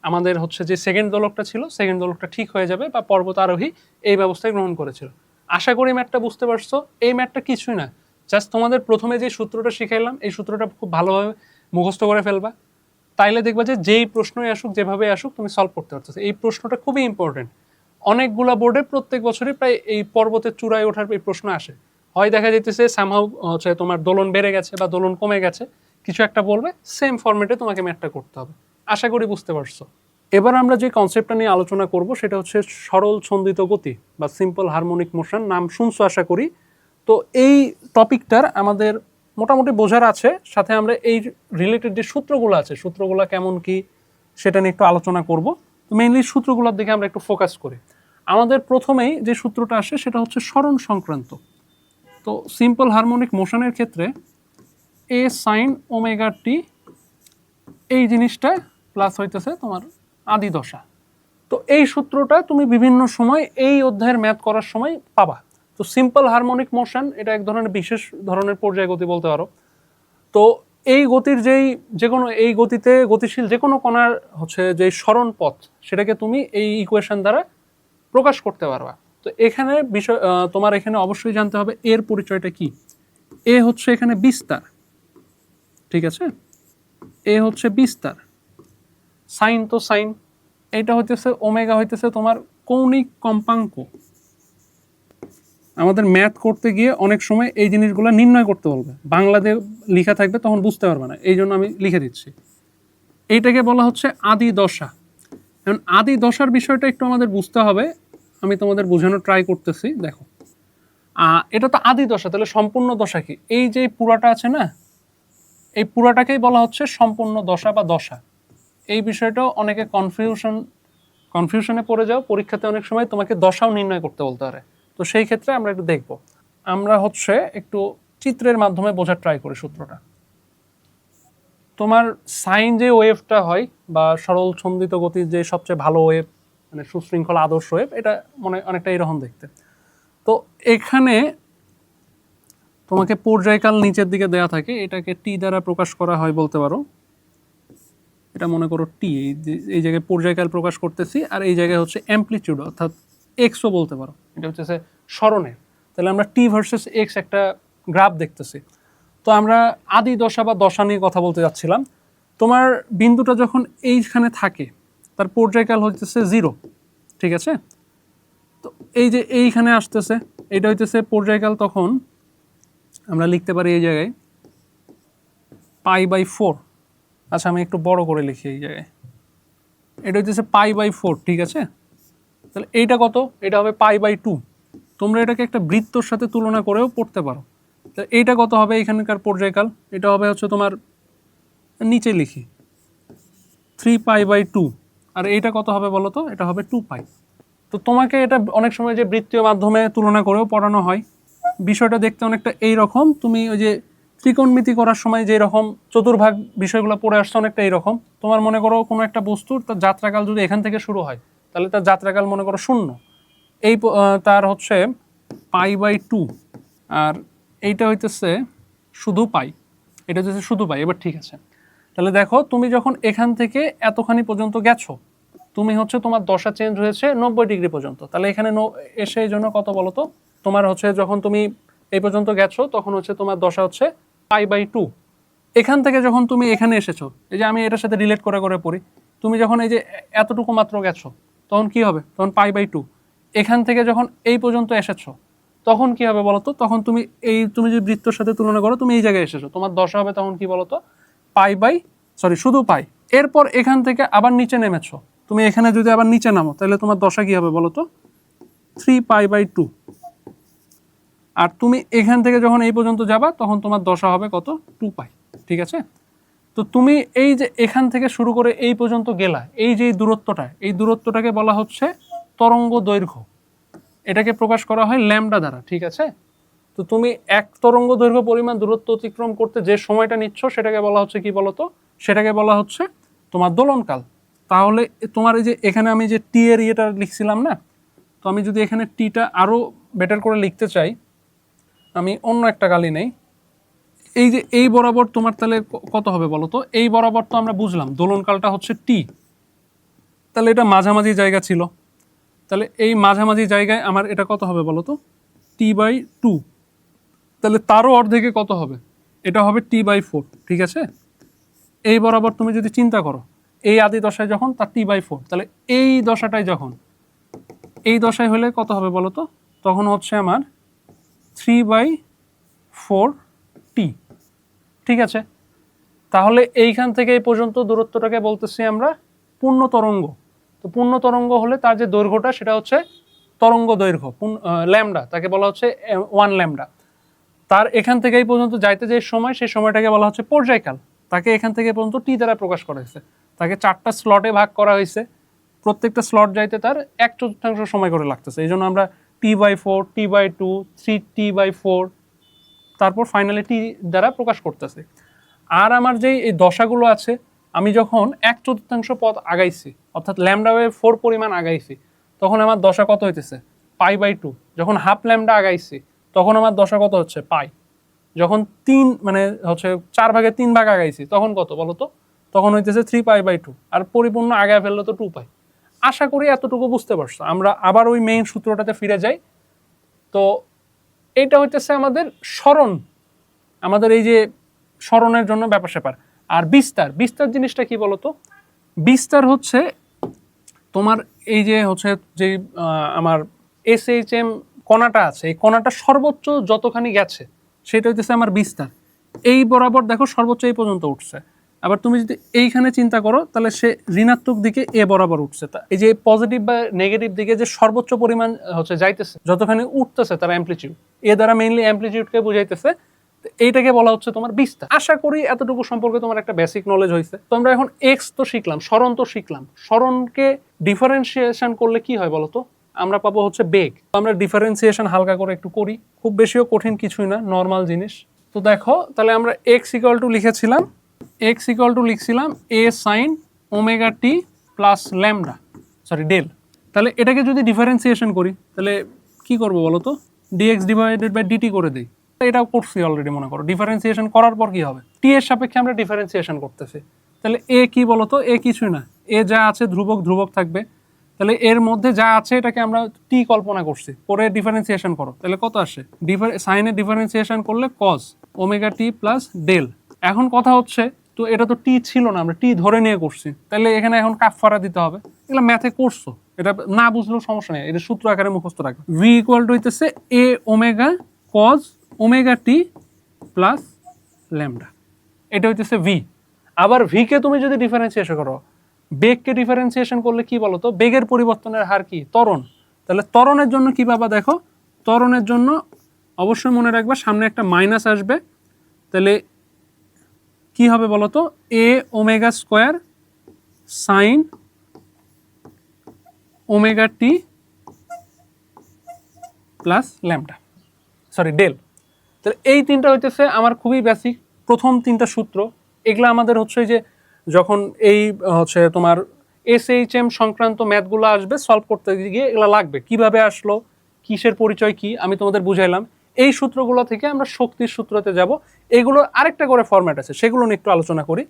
আমাদের হচ্ছে যে সেকেন্ড দোলকটা ছিল, সেকেন্ড দোলকটা ঠিক হয়ে যাবে, বা পর্বত আরোহী এই ব্যবস্থায় গ্রহণ করেছিল। আশা করি ম্যাথটা বুঝতে পারছো। এই ম্যাথটা কিছুই না, জাস্ট তোমাদের প্রথমে যে সূত্রটা শিখাইলাম এই সূত্রটা খুব ভালোভাবে মুখস্থ করে ফেলবা। তাইলে দেখবা যে যেই প্রশ্নই আসুক, যেভাবে আসুক, তুমি সলভ করতে পারছো। এই প্রশ্নটা খুবই ইম্পর্টেন্ট। অনেকগুলা বোর্ডে প্রত্যেক বছরই প্রায় এই পর্বতের চূড়ায় ওঠার এই প্রশ্ন আসে। হয় দেখা যাইতেছে সামহাউ হচ্ছে তোমার দোলন বেড়ে গেছে বা দোলন কমে গেছে, কিছু একটা বলবে, সেম ফরম্যাটে তোমাকে ম্যাথটা করতে হবে। আশা করি বুঝতে পারছো। এবার আমরা যে কনসেপ্টটা নিয়ে আলোচনা করব সেটা হচ্ছে সরল ছন্দিত গতি বা সিম্পল হারমোনিক মোশন। নাম শুনছো আশা করি। তো এই টপিকটার আমাদের মোটামুটি বোঝার আছে, সাথে আমরা এই রিলেটেড যে সূত্রগুলো আছে সূত্রগুলো কেমন কি সেটা নিয়ে একটু আলোচনা করব। তো মেইনলি সূত্রগুলোর দিকে আমরা একটু ফোকাস করি। আমাদের প্রথমেই যে সূত্রটা আসে সেটা হচ্ছে সরণ সংক্রান্ত। তো সিম্পল হারমোনিক মোশনের ক্ষেত্রে এ সাইন ওমেগা টি এই জিনিসটা প্লাস হইতেছে তোমার আদি দশা। তো এই সূত্রটা তুমি বিভিন্ন সময় এই অধ্যায়ের ম্যাথ করার সময় পাবা। তো সিম্পল হারমোনিক মোশন এটা এক ধরনের বিশেষ ধরনের পর্যায় গতি বলতে পারো। তো এই গতির যে কোনো এই গতিতে গতিশীল যে কোনো কণার হচ্ছে যে সরণ পথ সেটাকে তুমি এই ইকুয়েশন দ্বারা প্রকাশ করতে পারবা। তো এখানে বিষয় তোমার এখানে অবশ্যই জানতে হবে এর পরিচয়টা কি। এ হচ্ছে এখানে বিস্তার, ঠিক আছে, এ হচ্ছে বিস্তার, সাইন তো সাইন, এইটা হইতেছে ওমেগা হইতেছে তোমার কৌণিক কম্পাঙ্ক। আমাদের ম্যাথ করতে গিয়ে অনেক সময় এই জিনিসগুলো নির্ণয় করতে বলবে, বাংলাতে লেখা থাকবে তখন বুঝতে পারবে না, এই জন্য আমি লিখে দিচ্ছি। এইটাকে বলা হচ্ছে আদি দশা। এখন আদি দশার বিষয়টা একটু আমাদের বুঝতে হবে, আমি তোমাদের বোঝানোর ট্রাই করতেছি। দেখো এটা তো আদি দশা, তাহলে সম্পূর্ণ দশা কি? এই যে পুরাটা আছে না, এই পুরাটাকেই বলা হচ্ছে সম্পূর্ণ দশা বা দশা। এই বিষয়টাও অনেকে কনফিউশনে পড়ে যাও, পরীক্ষাতে অনেক সময় তোমাকে দশাও নির্ণয় করতে বলতে পারে। তো সেই ক্ষেত্রে আমরা একটু দেখব, আমরা হচ্ছে একটু চিত্রের মাধ্যমে বোঝার ট্রাই করি সূত্রটা। তোমার সাইন যে ওয়েভটা হয় বা সরল ছন্দিত গতির যে সবচেয়ে ভালো ওয়েভ, মানে সুশৃঙ্খলা আদর্শ ওয়েভ, এটা মনে অনেকটা এরকম দেখতে। তো এখানে তোমাকে পর্যায়কাল নিচের দিকে দেয়া থাকে, এটাকে টি দ্বারা প্রকাশ করা হয় বলতে পারো। এটা মনে করো টি, এই জায়গায় পর্যায়কাল প্রকাশ করতেছি, আর এই জায়গায় হচ্ছে অ্যামপ্লিটিউড অর্থাৎ এক্সও বলতে পারো, এটা হচ্ছে স্মরণের। তাহলে আমরা টি ভার্সেস এক্স একটা গ্রাফ দেখতেছি। তো আমরা আদি দশা বা দশা নিয়ে কথা বলতে যাচ্ছিলাম। তোমার বিন্দুটা যখন এইখানে থাকে তার পর্যায়কাল হইতেছে 0, ঠিক আছে। তো এই যে এইখানে আসতেছে এটা হইতেছে পর্যায়কাল, তখন আমরা লিখতে পারি এই জায়গায় π/4। আচ্ছা আমি একটু বড় করে লিখি এই জায়গায়, এটা হচ্ছে π/4, ঠিক আছে। তাহলে এইটা কত? এটা হবে π/2। তোমরা এটাকে একটা বৃত্তর সাথে তুলনা করেও পড়তে পারো। তো এইটা কত হবে এখানকার পর্যায়কাল? এটা হবে হচ্ছে তোমার, নিচে লিখি 3π/2। আর এইটা কত হবে বলো তো? এটা হবে 2π। তো তোমাকে এটা অনেক সময় যে বৃত্তীয় মাধ্যমে তুলনা করেও পড়ানো হয়। বিষয়টা দেখতে অনেকটা এইরকম, তুমি ওই যে ত্রিকোণমিতি করার সময় যে রকম চতুর্ভাগ বিষয়গুলো পড়ে আসছে অনেকটা এইরকম। তোমার মনে করো কোনো একটা বস্তুর তার যাত্রাকাল যদি এখান থেকে শুরু হয়, তাহলে তার যাত্রাকাল মনে করো 0, এই তার হচ্ছে π/2, আর এইটা হইতেছে শুধু পাই, এটা হচ্ছে শুধু পাই। এবার ঠিক আছে, তাহলে দেখো তুমি যখন এখান থেকে এতখানি পর্যন্ত গেছো, তুমি হচ্ছে তোমার দশা চেঞ্জ হয়েছে 90 ডিগ্রি পর্যন্ত। তাহলে এখানে এসে এই জন্য কত বলো তো? তোমার হচ্ছে যখন তুমি এই পর্যন্ত গেছো তখন হচ্ছে তোমার দশা হচ্ছে π/2। এখান থেকে যখন তুমি এখানে এসেছো, এই যে আমি এটার সাথে রিলেট করে করে পড়ি, তুমি যখন এই যে এতটুকু মাত্র গেছো তখন কি হবে? তখন π/2। এখান থেকে যখন এই পর্যন্ত এসেছো তখন কি হবে বলতো? তখন তুমি যে বৃত্তর সাথে তুলনা করো, তুমি এই জায়গায় এসেছো, তোমার দশা হবে তখন কি বলতো? শুধু পাই। এরপর এখান থেকে আবার নিচে নেমেছো, তুমি এখানে যদি আবার নিচে নামো তাহলে তোমার দশা কি হবে বলতো? 3π/2। আর তুমি এখান থেকে যখন এই পর্যন্ত যাবা তখন তোমার দশা হবে কত? 2π, ঠিক আছে। তো তুমি এই যে এখান থেকে শুরু করে এই পর্যন্ত গেলা, এই যে দূরত্বটা, এই দূরত্বটাকে বলা হচ্ছে তরঙ্গ দৈর্ঘ্য। এটাকে প্রকাশ করা হয় ল্যামডা দ্বারা, ঠিক আছে। তো তুমি এক তরঙ্গ দৈর্ঘ্য পরিমাণ দূরত্ব অতিক্রম করতে যে সময়টা নিচ্ছ সেটাকে বলা হচ্ছে কি বলতো? সেটাকে বলা হচ্ছে তোমার দোলনকাল। তাহলে তোমার এই যে এখানে আমি যে টি এর ইয়েটা লিখছিলাম না, তো আমি যদি এখানে টিটা আরও বেটার করে লিখতে চাই, আমি অন্য একটা কালি নেই। এই যে এই বরাবর তোমার তাহলে কত হবে বলো তো? এই বরাবর তো আমরা বুঝলাম দোলনকালটা হচ্ছে টি, তাহলে এটা মাঝামাঝি জায়গা ছিল। তাহলে এই মাঝামাঝি জায়গায় আমার এটা কত হবে বলো তো? t/2। তাহলে তারও অর্ধেকে কত হবে? এটা হবে t/4, ঠিক আছে। এই বরাবর তুমি যদি চিন্তা করো, এই আদি দশায় যখন তার t/4, তাহলে এই দশাটাই যখন এই দশায় হলে কত হবে বলো তো? তখন হচ্ছে আমার 3/4t, ঠিক আছে। তাহলে এইখান থেকে এই পর্যন্ত দূরত্বটাকে বলতেছি আমরা পূর্ণ তরঙ্গ। তো পূর্ণ তরঙ্গ হলে তার যে দৈর্ঘ্যটা সেটা হচ্ছে তরঙ্গ দৈর্ঘ্য ল্যামডা, তাকে বলা হচ্ছে 1 ল্যামডা। তার এখান থেকে এই পর্যন্ত যাইতে যে সময়, সেই সময়টাকে বলা হচ্ছে পর্যায়কাল। তাকে এখান থেকে পর্যন্ত টি দ্বারা প্রকাশ করা হয়েছে। তাকে 4টা স্লটে ভাগ করা হয়েছে, প্রত্যেকটা স্লট যাইতে তার 1/4 সময় করে লাগতেছে। এই জন্য আমরা T/4, T/2, 3T/4 তারপর ফাইনালি টি দ্বারা প্রকাশ করতেছে। আর আমার যেই এই দশাগুলো আছে, আমি যখন 1/4 পথ আগাইছি, অর্থাৎ λ/4 পরিমাণ আগাইছি, তখন আমার দশা কত হইতেছে π/2। যখন হাফ ল্যামডা আগাইছি তখন আমার দশা কত হচ্ছে পাই। যখন 4/3 আগাইছি তখন কত বলতো, তখন হইতেছে 3π/2। আর পরিপূর্ণ আগায় ফেললে তো 2π। আশা করি এতটুকু বুঝতে পারছো। আমরা আবার ওই মেইন সূত্রটাতে ফিরে যাই। তো এইটা হইতেছে আমাদের স্মরণ, আমাদের এই যে স্মরণের জন্য ব্যাপার স্যাপার। আর বিস্তার জিনিসটা কি বলতো? বিস্তার হচ্ছে তোমার এই যে হচ্ছে যে আমার SHM কণাটা আছে, এই কণাটা সর্বোচ্চ যতখানি গেছে সেটা হইতেছে আমার বিস্তার। এই বরাবর দেখো সর্বোচ্চ এই পর্যন্ত উঠছে। আবার তুমি যদি এইখানে চিন্তা করো তাহলে সে ঋণাত্মক দিকে এ বরাবর উঠছে। এই যে পজিটিভ বা নেগেটিভ দিকে যে সর্বোচ্চ পরিমাণ হচ্ছে যাইতেছে, যতখানি উঠতেছে তার অ্যামপ্লিটিউড, এ দ্বারা মেইনলি অ্যামপ্লিটিউডকে বুঝাইতেছে। এইটাকে বলা হচ্ছে তোমার বিস্তার। আশা করি এতটুকু সম্পর্কে তোমার একটা বেসিক নলেজ হয়েছে। তো আমরা এখন এক্স তো শিখলাম, স্মরণ তো শিখলাম। স্মরণকে ডিফারেন্সিয়েশন করলে কি হয় বলতো? আমরা পাবো হচ্ছে বেগ। আমরা ডিফারেন্সিয়েশন হালকা করে একটু করি, খুব বেশিও কঠিন কিছুই না, নর্মাল জিনিস। তো দেখো তাহলে আমরা এক্স ইকুয়াল টু লিখেছিলাম, এক্স ইকুয়াল টু লিখছিলাম A sine omega T plus lambda, sorry del. তাহলে এটাকে যদি ডিফারেন্সিয়েশন করি তাহলে কি করবো বলতো? ডিএক্স ডিভাইডেড বাই ডিটি করে দিই। এটাও করছি অলরেডি, মনে করো। ডিফারেন্সিয়েশন করার পর কি হবে? টি এর সাপেক্ষে আমরা ডিফারেন্সিয়েশন করতেছি। তাহলে এ কি বলতো? এ কিছুই না, এ যা আছে ধ্রুবক থাকবে। তাহলে এর মধ্যে যা আছে এটাকে আমরা টি কল্পনা করছি, পরে ডিফারেন্সিয়েশন করো, তাহলে কত আসে? সাইনের ডিফারেন্সিয়েশন করলে cause omega T plus del. এখন কথা হচ্ছে, তো এটা তো টি ছিল না, আমরা টি ধরে নিয়ে করছি, তাহলে এখানে এখন কাফারা দিতে হবে। এগুলো ম্যাথে করছো, এটা না বুঝলেও সমস্যা নেই, এটা সূত্র আকারে মুখস্থ রাখবে। ভি ইকুয়াল টু হইতেছে এ omega cause omega T plus lambda, এটা হইতেছে ভি। আবার ভি কে তুমি যদি ডিফারেন্সিয়েশন করো, বেগকে ডিফারেন্সিয়েশন করলে কি বলতো? বেগের পরিবর্তনের হার কি? ত্বরণ। তাহলে ত্বরণের জন্য কি পাবা দেখো? ত্বরণের জন্য অবশ্যই মনে রাখবা সামনে একটা মাইনাস আসবে। তাহলে কি হবে বলতো? এ omega square sine omega T plus lambda, sorry del. তাহলে এই তিনটা হইতেছে আমার খুবই বেসিক প্রথম তিনটা সূত্র। এগুলো আমাদের হচ্ছে যে যখন এই হচ্ছে তোমার SHM সংক্রান্ত ম্যাথগুলো আসবে, সলভ করতে গিয়ে এগুলো লাগবে। কিভাবে আসলো, কিসের পরিচয় কি, আমি তোমাদের বুঝাইলাম। এই সূত্রগুলো থেকে আমরা শক্তির সূত্রতে যাব। এগুলো আরেকটা করে ফরম্যাট আছে, সেগুলো নিয়ে একটু আলোচনা করি।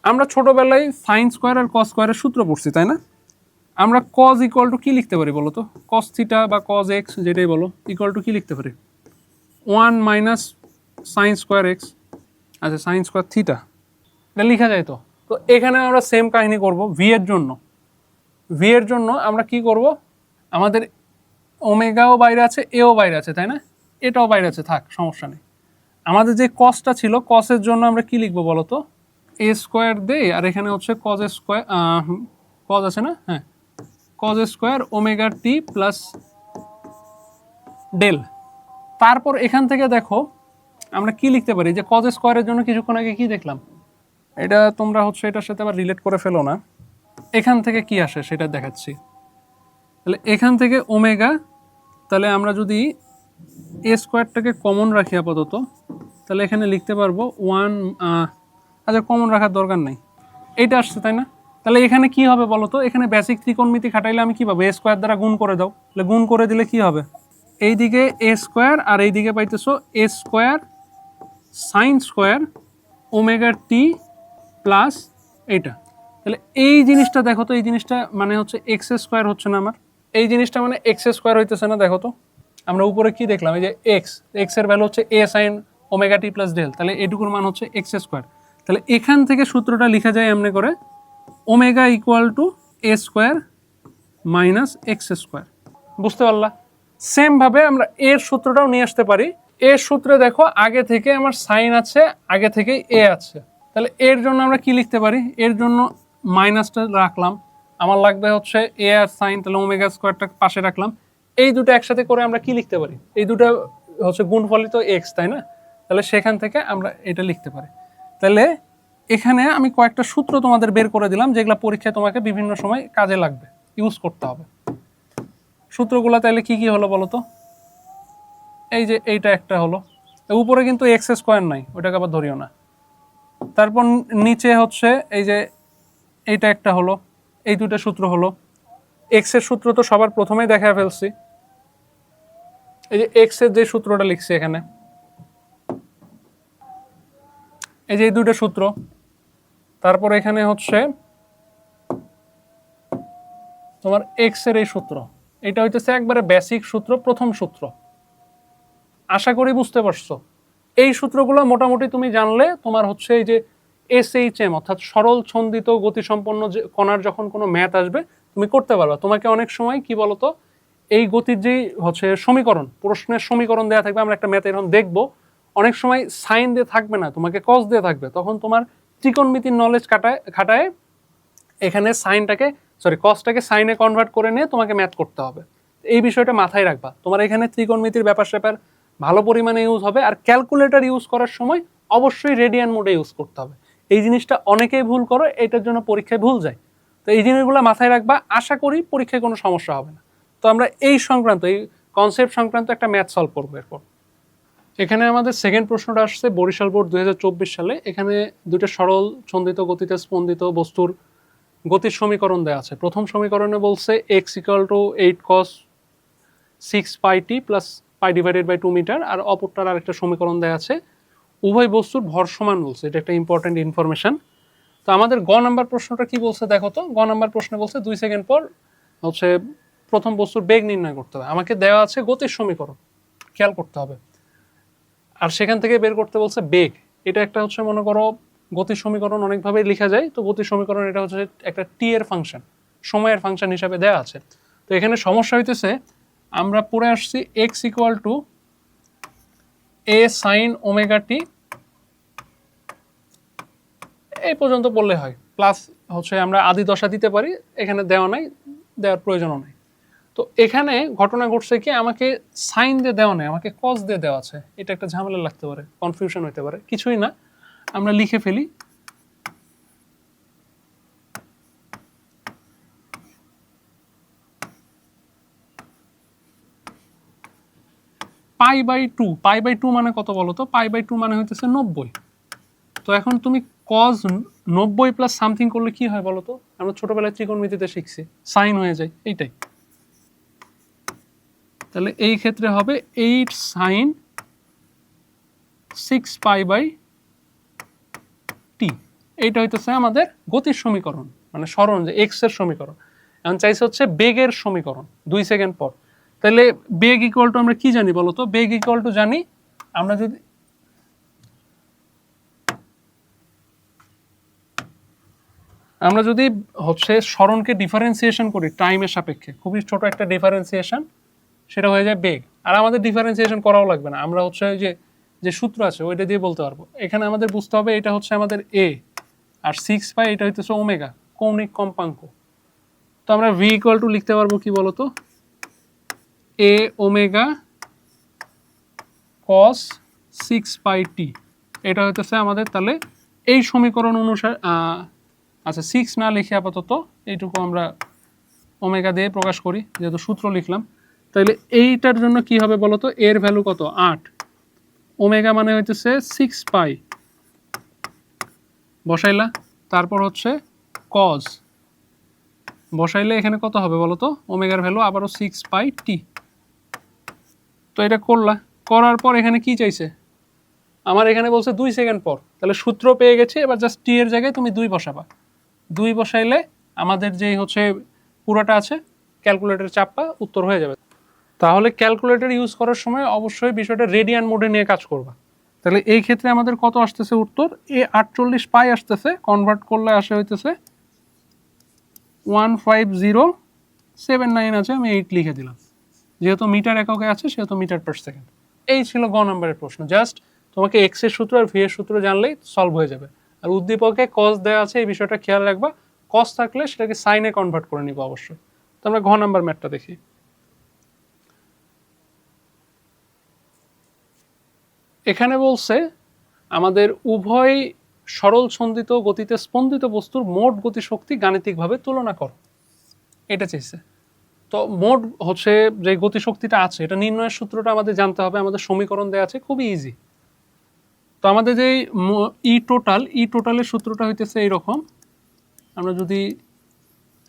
আমরা ছোটবেলায় সাইন স্কোয়ার আর কস স্কোয়ারের সূত্র পড়ছি, তাই না? আমরা কজ ইকুয়াল টু কি লিখতে পারি বলো তো? কস থিটা বা কজ এক্স যেটাই বলো, ইকুয়াল টু কি লিখতে পারি? 1 মাইনাস সাইন স্কোয়ার এক্স, আচ্ছা সাইন স্কোয়ার থিটা, এটা লেখা যায় তো। তো এখানে আমরা সেম কাহিনী করব ভি এর জন্য। ভি এর জন্য আমরা কি করব? আমাদের ওমেগাও বাইরে আছে, এও বাইরে আছে, তাই না? এটাও বাইরে আছে, থাক সমস্যা নেই। আমাদের যে কসটা ছিল, কসের জন্য আমরা কি লিখবো বলো তো? এ স্কোয়ার দে, আর এখানে হচ্ছে কজ স্কোয়ার, কজ আছে না? হ্যাঁ, cos square omega T plus del. তারপর এখান থেকে দেখো আমরা কি লিখতে পারি, যে কজ স্কোয়ারের জন্য কিছুক্ষণ আগে কি দেখলাম, এটা তোমরা হচ্ছে এটার সাথে আবার রিলেট করে ফেলো না। এখান থেকে কি আসে সেটা দেখাচ্ছি। তাহলে এখান থেকে ওমেগা, তাহলে আমরা যদি এ স্কোয়ারটাকে কমন রাখি আপাতত, তাহলে এখানে লিখতে পারবো 1, আচ্ছা কমন রাখার দরকার নেই, এইটা আসছে, তাই না? তাহলে এখানে কি হবে বলো তো? এখানে বেসিক ত্রিকোণমিতি খাটাইলে আমি কি পাবো? এ স্কোয়ার দ্বারা গুণ করে দাও, তাহলে গুণ করে দিলে কি হবে? এইদিকে এ স্কোয়ার আর এইদিকে পাইতেছো এ square sine square omega T plus এইটা। তাহলে এই জিনিসটা দেখো তো, এই জিনিসটা মানে হচ্ছে এক্স স্কোয়ার হচ্ছে না আমার? এই জিনিসটা মানে এক্স স্কোয়ার হইতেছে না? দেখো তো আমরা উপরে কি দেখলাম, এই যে এক্স এর ভ্যালু হচ্ছে এ sine omega T plus del, তাহলে এটুকুর মান হচ্ছে এক্স স্কোয়ার। তাহলে এখান থেকে সূত্রটা লেখা যায় এমনি করে, ওমেগা ইকুয়াল টু এ স্কোয়ার মাইনাস এক্স স্কোয়ার। বুঝতে পারলা? সেমভাবে আমরা এর সূত্রটাও নিয়ে আসতে পারি। এর সূত্রে দেখো আগে থেকে আমার সাইন আছে, আগে থেকে এ আছে, তাহলে এর জন্য আমরা কি লিখতে পারি? এর জন্য মাইনাসটা রাখলাম, আমার লাগবে হচ্ছে এ আর সাইন, তাহলে ওমেগা স্কোয়ারটা পাশে রাখলাম। এই দুটো একসাথে করে আমরা কি লিখতে পারি? এই দুটো হচ্ছে গুণফলিত এক্স, তাই না? তাহলে সেখান থেকে আমরা এটা লিখতে পারি। তাহলে এখানে আমি কয়েকটা সূত্র তোমাদের বের করে দিলাম, যেগুলো পরীক্ষায় তোমাকে বিভিন্ন সময় কাজে লাগবে, ইউজ করতে হবে। সূত্রগুলো তাহলে কি কি হলো বলো তো? এই যে এইটা একটা হলো, উপরে কিন্তু এক্স স্কোয়ার নাই, ওইটাকে আবার ধরিও না। তারপর নিচে হচ্ছে এই যে এইটা একটা হলো, এই দুটো সূত্র হলো। এক্স এর সূত্র তো সবার প্রথমেই দেখা ফেলছি, এই যে এক্স এর যে সূত্রটা লিখছি এখানে, এই যে এই দুটো সূত্র। তারপর এখানে হচ্ছে তোমার এক্স এর এই সূত্র, এটা হইতেছে একবারে বেসিক সূত্র, প্রথম সূত্র। আশা করি বুঝতে পারছো। এই সূত্রগুলো মোটামুটি তুমি জানলে তোমার হচ্ছে এই যে এসএইচএম অর্থাৎ সরল ছন্দিত গতিসম্পন্ন যে কণার যখন কোনো ম্যাথ আসবে তুমি করতে পারবা। তোমাকে অনেক সময় কি বলতো, এই গতির যেই হচ্ছে সমীকরণ, প্রশ্নের সমীকরণ দেওয়া থাকবে, আমরা একটা ম্যাথ এখন দেখবো, অনেক সময় সাইন দিয়ে থাকবে না, তোমাকে কস দিয়ে থাকবে, তখন তোমার ত্রিকোণমিতির নলেজ খাটায় এখানে কসটাকে সাইনে কনভার্ট করে নিয়ে তোমাকে ম্যাথ করতে হবে। এই বিষয়টা মাথায় রাখবা। তোমার এখানে ত্রিকোণমিতির ব্যাপার স্যাপার ভালো পরিমাণে ইউজ হবে, আর ক্যালকুলেটর ইউজ করার সময় অবশ্যই রেডিয়ান মোডে ইউজ করতে হবে। এই জিনিসটা অনেকেই ভুল করো, এটার জন্য পরীক্ষায় ভুল যায়। তো এই জিনিসগুলো মাথায় রাখবা, আশা করি পরীক্ষায় কোনো সমস্যা হবে না। তো আমরা এই কনসেপ্ট সংক্রান্ত একটা ম্যাথ সলভ করবো এরপর। এখানে আমাদের সেকেন্ড প্রশ্নটা আসছে বরিশাল বোর্ড 2024 সালে। এখানে দুটো সরল ছন্দিত গতিতে স্পন্দিত বস্তুর গতির সমীকরণ দেওয়া আছে। প্রথম সমীকরণে বলছে x = 8 cos 6 pi t plus pi divided by 2 metre, আর অপরটার আরেকটা সমীকরণ দেওয়া আছে উভয় বস্তুর ভর সমান বলছে। এটা একটা ইম্পর্টেন্ট ইনফরমেশন। তো আমাদের গ নাম্বার প্রশ্নটা কি বলছে দেখো তো। গ নাম্বার প্রশ্নে বলছে 2 সেকেন্ড পর হচ্ছে প্রথম বস্তুর বেগ নির্ণয় করতে হবে। আমাকে দেওয়া আছে গতির সমীকরণ, খেয়াল করতে হবে। আর সেখান থেকে বের করতে বলছে বেগ। এটা একটা হচ্ছে মনে করো গতির সমীকরণ অনেকভাবেই লেখা যায়। তো গতির সমীকরণ এটা হচ্ছে একটা টি এর ফাংশন, সময়ের ফাংশন হিসাবে দেওয়া আছে। তো এখানে সমস্যা হইতেছে, আমরা পড়ে আসছি x = a sin omega t, এই পর্যন্ত বললে হয়। প্লাস হচ্ছে আমরা আদি দশা দিতে পারি, এখানে দেওয়া নাই, দেওয়ার প্রয়োজনও নাই। তো এখানে ঘটনা ঘটছে কি, আমাকে সাইন দিয়ে দেওয়া নেই, আমাকে কস দিয়ে দেওয়া আছে। এটা একটা ঝামেলা লাগতে পারে, কনফিউশন হতে পারে। কিছুই না, আমরা লিখে ফেলি π/2। π/2 মানে কত বলো তো? π/2 মানে হইতেছে 90। তো এখন তুমি কজ 90 প্লাস সামথিং করলে কি হয় বলো তো? আমরা ছোটবেলায় ত্রিকোণমিতিতে শিখছি, সাইন হয়ে যায়, এইটাই। তাহলে এই ক্ষেত্রে হবে 8 sin 6 π/t। এইটা হইতেছে আমাদের গতির সমীকরণ, মানে সরণ যে এক্স এর সমীকরণ। এখন চাইছে হচ্ছে বেগের সমীকরণ 2 সেকেন্ড পর। তাহলে বেগ ইকুয়াল টু আমরা কি জানি বলো তো? বেগ ইকুয়াল টু জানি আমরা যদি হচ্ছে সরণকে ডিফারেন্সিয়েশন করি টাইমের সাপেক্ষে, খুবই ছোট একটা ডিফারেন্সিয়েশন, সেটা হয়ে যায় বেগ। আর আমাদের ডিফারেন্সিয়েশন করাও লাগবে না, আমরা হচ্ছে ওই যে সূত্র আছে ওইটা দিয়ে বলতে পারবো। এখানে আমাদের বুঝতে হবে এটা হচ্ছে আমাদের এ, আর 6 পাই এটা হইতেছে ওমেগা, কৌণিক কম্পাঙ্ক। তো আমরা ভি ইকুয়াল টু লিখতে পারবো কি বলতো? এ ওমেগা কস 6 পাই টি। এটা হইতেছে আমাদের তাহলে এই সমীকরণ অনুসারে, আচ্ছা 6 না লিখে আপাতত এইটুকু আমরা ওমেগা দিয়ে প্রকাশ করি, যেহেতু সূত্র লিখলাম। তাহলে এইটার জন্য কি হবে বলতো? এর ভ্যালু কত? 8। ওমেগা মানে হইতেছে 6 পাই, বসাইলা। তারপর হচ্ছে কজ বসাইলে এখানে কত হবে বলতো? ওমেগার ভ্যালু আবারও 6 পাই টি। তো এটা করার পর এখানে কি চাইছে? আমার এখানে বলছে 2 সেকেন্ড পর। তাহলে সূত্র পেয়ে গেছি, এবার জাস্ট টি এর জায়গায় তুমি 2 বসাবা। 2 বসাইলে আমাদের যেই হচ্ছে পুরোটা আছে ক্যালকুলেটর চাপা, উত্তর হয়ে যাবে। তাহলে ক্যালকুলেটর ইউজ করার সময় অবশ্যই বিষয়টা রেডিয়ান মোডে নিয়ে কাজ করবা। তাহলে এই ক্ষেত্রে আমাদের কত আসতেছে উত্তর? 48 পাই আসতেছে, কনভার্ট করলে আসে হইতেছে 15079 আছে, আমি 8 লিখে দিলাম। যেহেতু মিটার এককে আছে সেহেতু মিটার পার সেকেন্ড। এই ছিল গ নম্বরের প্রশ্ন। জাস্ট তোমাকে এক্স এর সূত্র আর ভি এর সূত্র জানলেই সলভ হয়ে যাবে। আর উদ্দীপকে কস দেওয়া আছে, এই বিষয়টা খেয়াল রাখবা। কস থাকলে সেটাকে সাইনে কনভার্ট করে নিব অবশ্যই। তো আমরা ঘ নাম্বার ম্যাথটা দেখি। এখানে বলছে আমাদের উভয় সরল ছন্দিত গতিতে স্পন্দিত বস্তুর মোট গতিশক্তি গাণিতিকভাবে তুলনা করো, এটা চাইছে। তো মোট হচ্ছে যে গতিশক্তিটা আছে এটা নির্ণয়ের সূত্রটা আমাদের জানতে হবে, আমাদের সমীকরণ দেওয়া আছে, খুবই ইজি। তো আমাদের যে ই টোটালের সূত্রটা হইতেছে এইরকম, আমরা যদি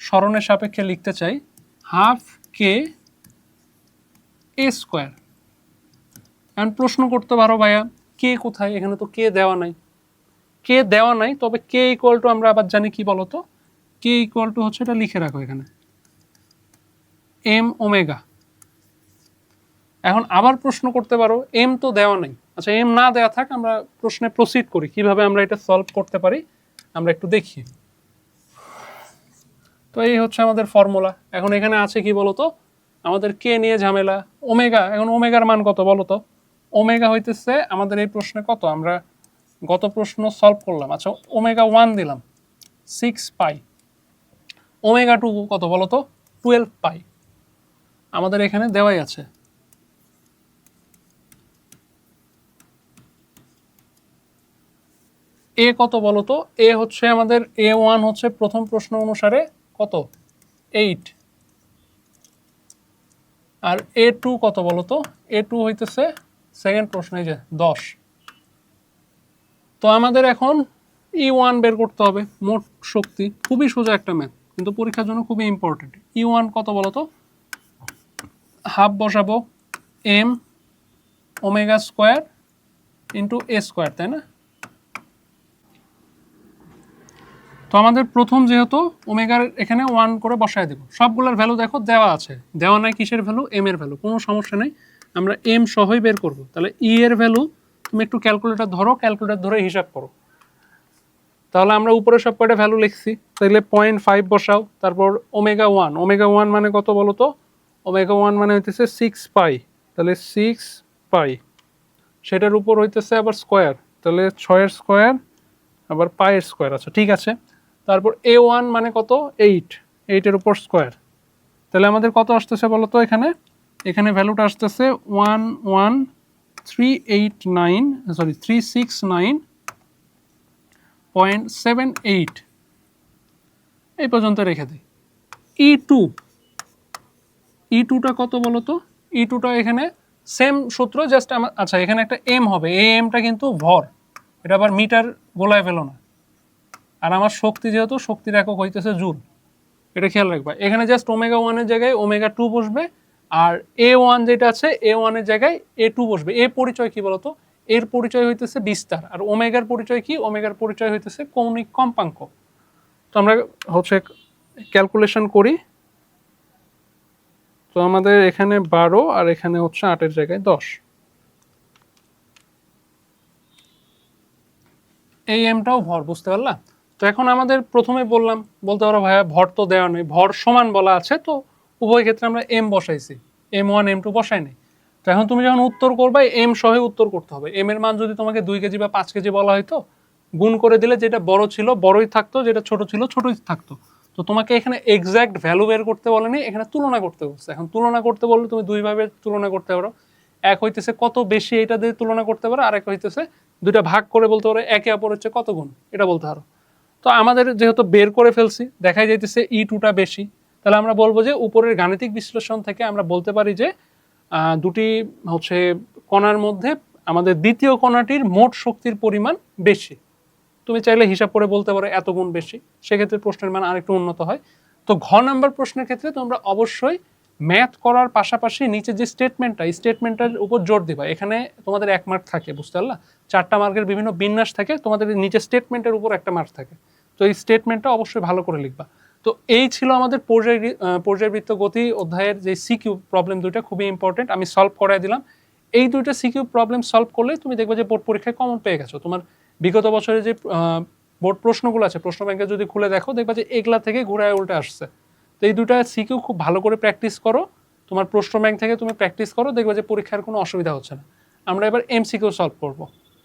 স্মরণের সাপেক্ষে লিখতে চাই হাফ কে এ স্কোয়ার। এখন প্রশ্ন করতে পারো ভাইয়া কে কোথায়, এখানে তো কে দেওয়া নাই। কে দেওয়া নাই, তবে কে ইকুয়াল টু আমরা আবার জানি কি বলতো, কে ইকুয়াল টু হচ্ছে, এটা লিখে রাখো এখানে, এম ওমেগা। এখন আবার প্রশ্ন করতে পারো এম তো দেওয়া নাই, আচ্ছা এম না দেওয়া থাক, আমরা প্রশ্নে প্রসিড করি কিভাবে আমরা এটা সলভ করতে পারি আমরা একটু দেখি। তো এই হচ্ছে আমাদের ফর্মুলা। এখন এখানে আছে কি বলতো, আমাদের কে নিয়ে ঝামেলা, ওমেগা। এখন ওমেগার মান কত বলতো, ওমেগা হইতেছে আমাদের এই প্রশ্নে কত, আমরা গত প্রশ্ন সলভ করলাম, আচ্ছা ওমেগা 1 দিলাম 6 পাই, ওমেগা 2 কত বলতো 12 পাই, আমাদের এখানে দেওয়াই আছে। এ কত বলতো, এ হচ্ছে আমাদের A1 হচ্ছে প্রথম প্রশ্ন অনুসারে কত 8, আর A2 কত বলতো, A2 হইতেছে সেকেন্ড প্রশ্নে যে 10। তো আমাদের এখন E1 বের করতে হবে, মোট শক্তি। খুবই সোজা একটা ম্যাথ, কিন্তু পরীক্ষার জন্য খুবই ইম্পর্টেন্ট। E1 কত বলতো, হাফ বসাবো এম ওমেগা স্কোয়ার ইন্টু এ স্কোয়ার, তাই না? তো আমাদের প্রথম যেহেতু ওমেগার এখানে 1 করে বসায় দেব, সবগুলোর ভ্যালু দেখো দেওয়া আছে, দেওয়া নাই কিসের ভ্যালু, এম এর ভ্যালু, কোনো সমস্যা নেই, আমরা এম সহই বের করব। তাহলে ই এর ভ্যালু তুমি একটু ক্যালকুলেটর ধরো, ক্যালকুলেটর ধরে হিসাব করো। তাহলে আমরা উপরে সব কয়টা ভ্যালু লিখছি, তাহলে 0.5 বসাও, তারপর ওমেগা 1, ওমেগা 1 মানে কত বলো তো, ওমেগা 1 মানে হইতেছে 6 পাই, তাহলে 6 পাই, সেটার উপর হইতেছে আবার স্কোয়ার, তাহলে 6 স্কোয়ার আবার পায়ের স্কোয়ার, আচ্ছা ঠিক আছে। তারপর A1 মানে কত 8, 8 এর উপর স্কোয়ার, তাহলে আমাদের কত আসতেছে বলো তো, এখানে এখানে ভ্যালুটা আসতেছে 369.78 এই পর্যন্ত রেখে দিই। ই টুটা কত বলো তো, ই টুটা এখানে সেম সূত্র, জাস্ট আমার, আচ্ছা এখানে একটা এম হবে, এই এমটা কিন্তু ভর, এটা আবার মিটার গোলায় ফেলো না। আর আমার শক্তি যেহেতু, শক্তির একক হইতেছে জুল, এটা খেয়াল রাখবা। এখানে জাস্ট ওমেগা 1 এর জায়গায় ওমেগা 2 বসবে, আর A1 যেটা আছে A1 এর জায়গায় A2 বসবে। এ পরিচয় কি বলতো, এর পরিচয় হইতেছে বিস্তার, আর ওমেগার পরিচয় কি, ওমেগার পরিচয় হইতেছে কৌণিক কম্পাঙ্ক। তো আমরা হচ্ছে ক্যালকুলেশন করি, তো আমাদের এখানে 12 আর এখানে হচ্ছে 8 এর জায়গায় 10। এই এমটাও ভর, বুঝতে পারলা? তো এখন আমাদের প্রথমে বলতে পারো ভাইয়া ভর তো দেওয়া নেই, ভর সমান বলা আছে, তো উভয় ক্ষেত্রে আমরা এম বসাইছি, M1 M2 বসাই নেই। তো এখন তুমি যখন উত্তর করবে এম সহে উত্তর করতে হবে। এম এর মান যদি তোমাকে 2 কেজি বা 5 কেজি বলা হয়তো, গুণ করে দিলে যেটা বড় ছিল বড়ই থাকতো, যেটা ছোট ছিল ছোটই থাকতো। তো তোমাকে এখানে এক্সাক্ট ভ্যালু বের করতে বলেনি, এখানে তুলনা করতে বলছে। এখন তুলনা করতে বললে তুমি দুইভাবে তুলনা করতে পারো, এক হইতেছে কত বেশি এটা দিয়ে তুলনা করতে পারো, আর এক হইতেছে দুইটা ভাগ করে বলতে পারো একে অপর হচ্ছে কত গুণ, এটা বলতে পারো। তো আমাদের যেহেতু বের করে ফেলছি, দেখাই যাইতেছে ই টুটা বেশি, তাহলে আমরা বলবো যে উপরের গাণিতিক বিশ্লেষণ থেকে আমরা বলতে পারি যে দুটি হচ্ছে কণার মধ্যে আমাদের দ্বিতীয় কণাটির মোট শক্তির পরিমাণ বেশি। তুমি চাইলে হিসাব করে বলতে পারো এত গুণ বেশি, সেক্ষেত্রে প্রশ্নের মান আরেকটু উন্নত হয়। তো ঘ নাম্বার প্রশ্নের ক্ষেত্রে তোমরা অবশ্যই ম্যাথ করার পাশাপাশি নিচে যে স্টেটমেন্টটা, এই স্টেটমেন্টটার উপর জোর দিবা। এখানে তোমাদের 1 মার্ক থাকে, বুঝতে পারলা? 4টা মার্কের বিভিন্ন বিন্যাস থাকে, তোমাদের নিচে স্টেটমেন্টের উপর 1টা মার্ক থাকে। তো এই স্টেটমেন্টটা অবশ্যই ভালো করে লিখবা। তো এই ছিল আমাদের পর্যায়বৃত্ত গতি অধ্যায়ের যে সিকিউ প্রবলেম দুইটা, খুবই ইম্পর্টেন্ট, আমি সলভ করাই দিলাম। এই দুইটা সিকিউ প্রবলেম সলভ করলে তুমি দেখবে যে বোর্ড পরীক্ষায় কমন পেয়ে গেছো। তোমার বিগত বছরে যে বোর্ড প্রশ্নগুলো আছে, প্রশ্ন ব্যাংকে যদি খুলে দেখো, দেখবা যে এগুলা থেকে ঘুরায় উল্টে আসছে। তো এই দুটা সিকিউ খুব ভালো করে প্র্যাকটিস করো, তোমার প্রশ্ন ব্যাংক থেকে তুমি প্র্যাকটিস করো, দেখবে যে পরীক্ষার কোনো অসুবিধা হচ্ছে না। আমরা এবার এমসিকিউ সলভ করব।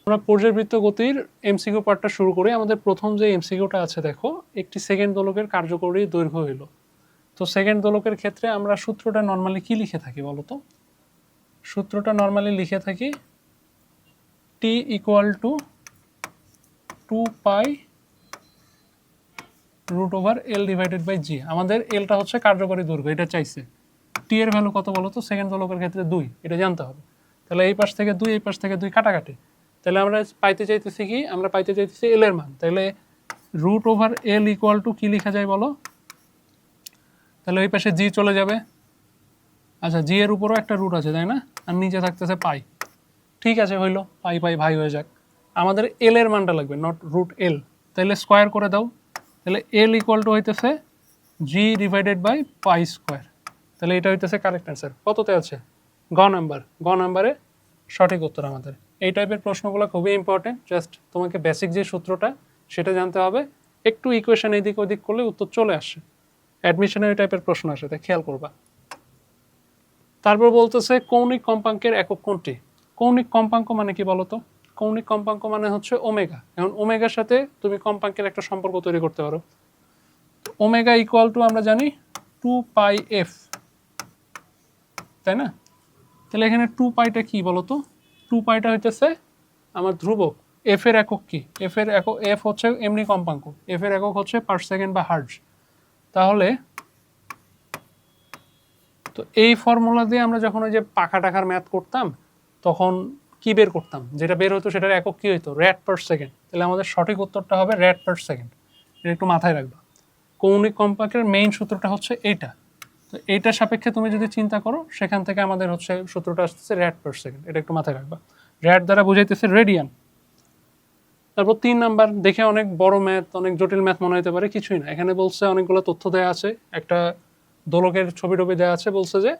আমরা পর্যায়বৃত্ত গতির এমসিকিউ পার্টটা শুরু করি। আমাদের প্রথম যে এমসিকিউটা আছে দেখো, একটি সেকেন্ড দোলকের কার্যকরী দৈর্ঘ্য হইল। তো সেকেন্ড দোলকের ক্ষেত্রে আমরা সূত্রটা নর্মালি কি লিখে থাকি বলো তো? সূত্রটা নর্মালি লিখে থাকি T equal to 2 pi root over L divided by G. আমাদের এলটা হচ্ছে কার্যকরী দৈর্ঘ্য, এটা চাইছে। টি এর ভ্যালু কত বলো তো? সেকেন্ড দোলকের ক্ষেত্রে 2, এটা জানতে হবে। তাহলে এই পাশ থেকে 2, এই পাশ থেকে 2 কাটাকাটি। তাহলে আমরা পাইতে চাইতেছি কি? আমরা পাইতে চাইতেছি এল এর মান। তাহলে root over L equal to কী লেখা যায় বলো? তাহলে ওই পাশে জি চলে যাবে। আচ্ছা, জি এর উপরও একটা রুট আছে, তাই না? আর নিচে থাকতেছে পাই। ঠিক আছে, হইলো, পাই পাই ভাই হয়ে যাক। আমাদের এল এর মানটা লাগবে, নট রুট এল। তাহলে স্কোয়ার করে দাও। তাহলে এল ইকুয়াল টু হইতেছে g divided by pi square. তাহলে এটা হইতেছে কারেক্ট অ্যান্সার। কততে আছে? গ নাম্বার। গ নাম্বারে সঠিক উত্তর আমাদের। এই টাইপের প্রশ্নগুলো খুবই ইম্পর্টেন্ট। জাস্ট তোমাকে বেসিক যে সূত্রটা সেটা জানতে হবে, একটু ইকুয়েশন এদিক ওদিক করলে উত্তর চলে আসে। অ্যাডমিশনে এই টাইপের প্রশ্ন আসে, তাই খেয়াল করবা। তারপর বলতেছে কৌণিক কম্পাঙ্কের একক কোনটি? কৌণিক কম্পাঙ্ক মানে কি বলতো? কৌণিক কম্পাঙ্ক মানে হচ্ছে ওমেগা। এখন ওমেগার সাথে তুমি কম্পাঙ্কের একটা সম্পর্ক তৈরি করতে পারো। ওমেগা ইকুয়াল টু আমরা জানি 2πf, তাই না? তাহলে এখানে 2πটা কি বলতো? 2πটা হইতেছে আমার ধ্রুবক। এফ এর একক কি? এফ এর একক, এফ হচ্ছে এমনি কম্পাঙ্ক, এফ এর একক হচ্ছে পার সেকেন্ড বা হার্টজ। তাহলে তো এই ফর্মুলা দিয়ে আমরা যখন ওই যে পাখা টাকার ম্যাথ করতাম তখন কি বের করতাম? যেটা বের হতো সেটার একক কি হইতো? র্যাড পার সেকেন্ড। তাহলে আমাদের সঠিক উত্তরটা হবে র্যাড পার সেকেন্ড। এটা একটু মাথায় রাখবা। কৌণিক কম্পাঙ্কের মেইন সূত্রটা হচ্ছে এইটা। তো এইটার সাপেক্ষে তুমি যদি চিন্তা করো, সেখান থেকে আমাদের হচ্ছে সূত্রটা আসতেছে র্যাড পার সেকেন্ড। এটা একটু মাথায় রাখবা। র্যাড দ্বারা বুঝাইতেছে রেডিয়ান। তারপর 3 নাম্বার, দেখে অনেক বড় ম্যাথ, অনেক জটিল ম্যাথ মনে হতে পারে, কিছুই না। এখানে বলছে অনেকগুলো তথ্য দেওয়া আছে, একটা দোলকের ছবি টবি দেওয়া আছে, বলছে যে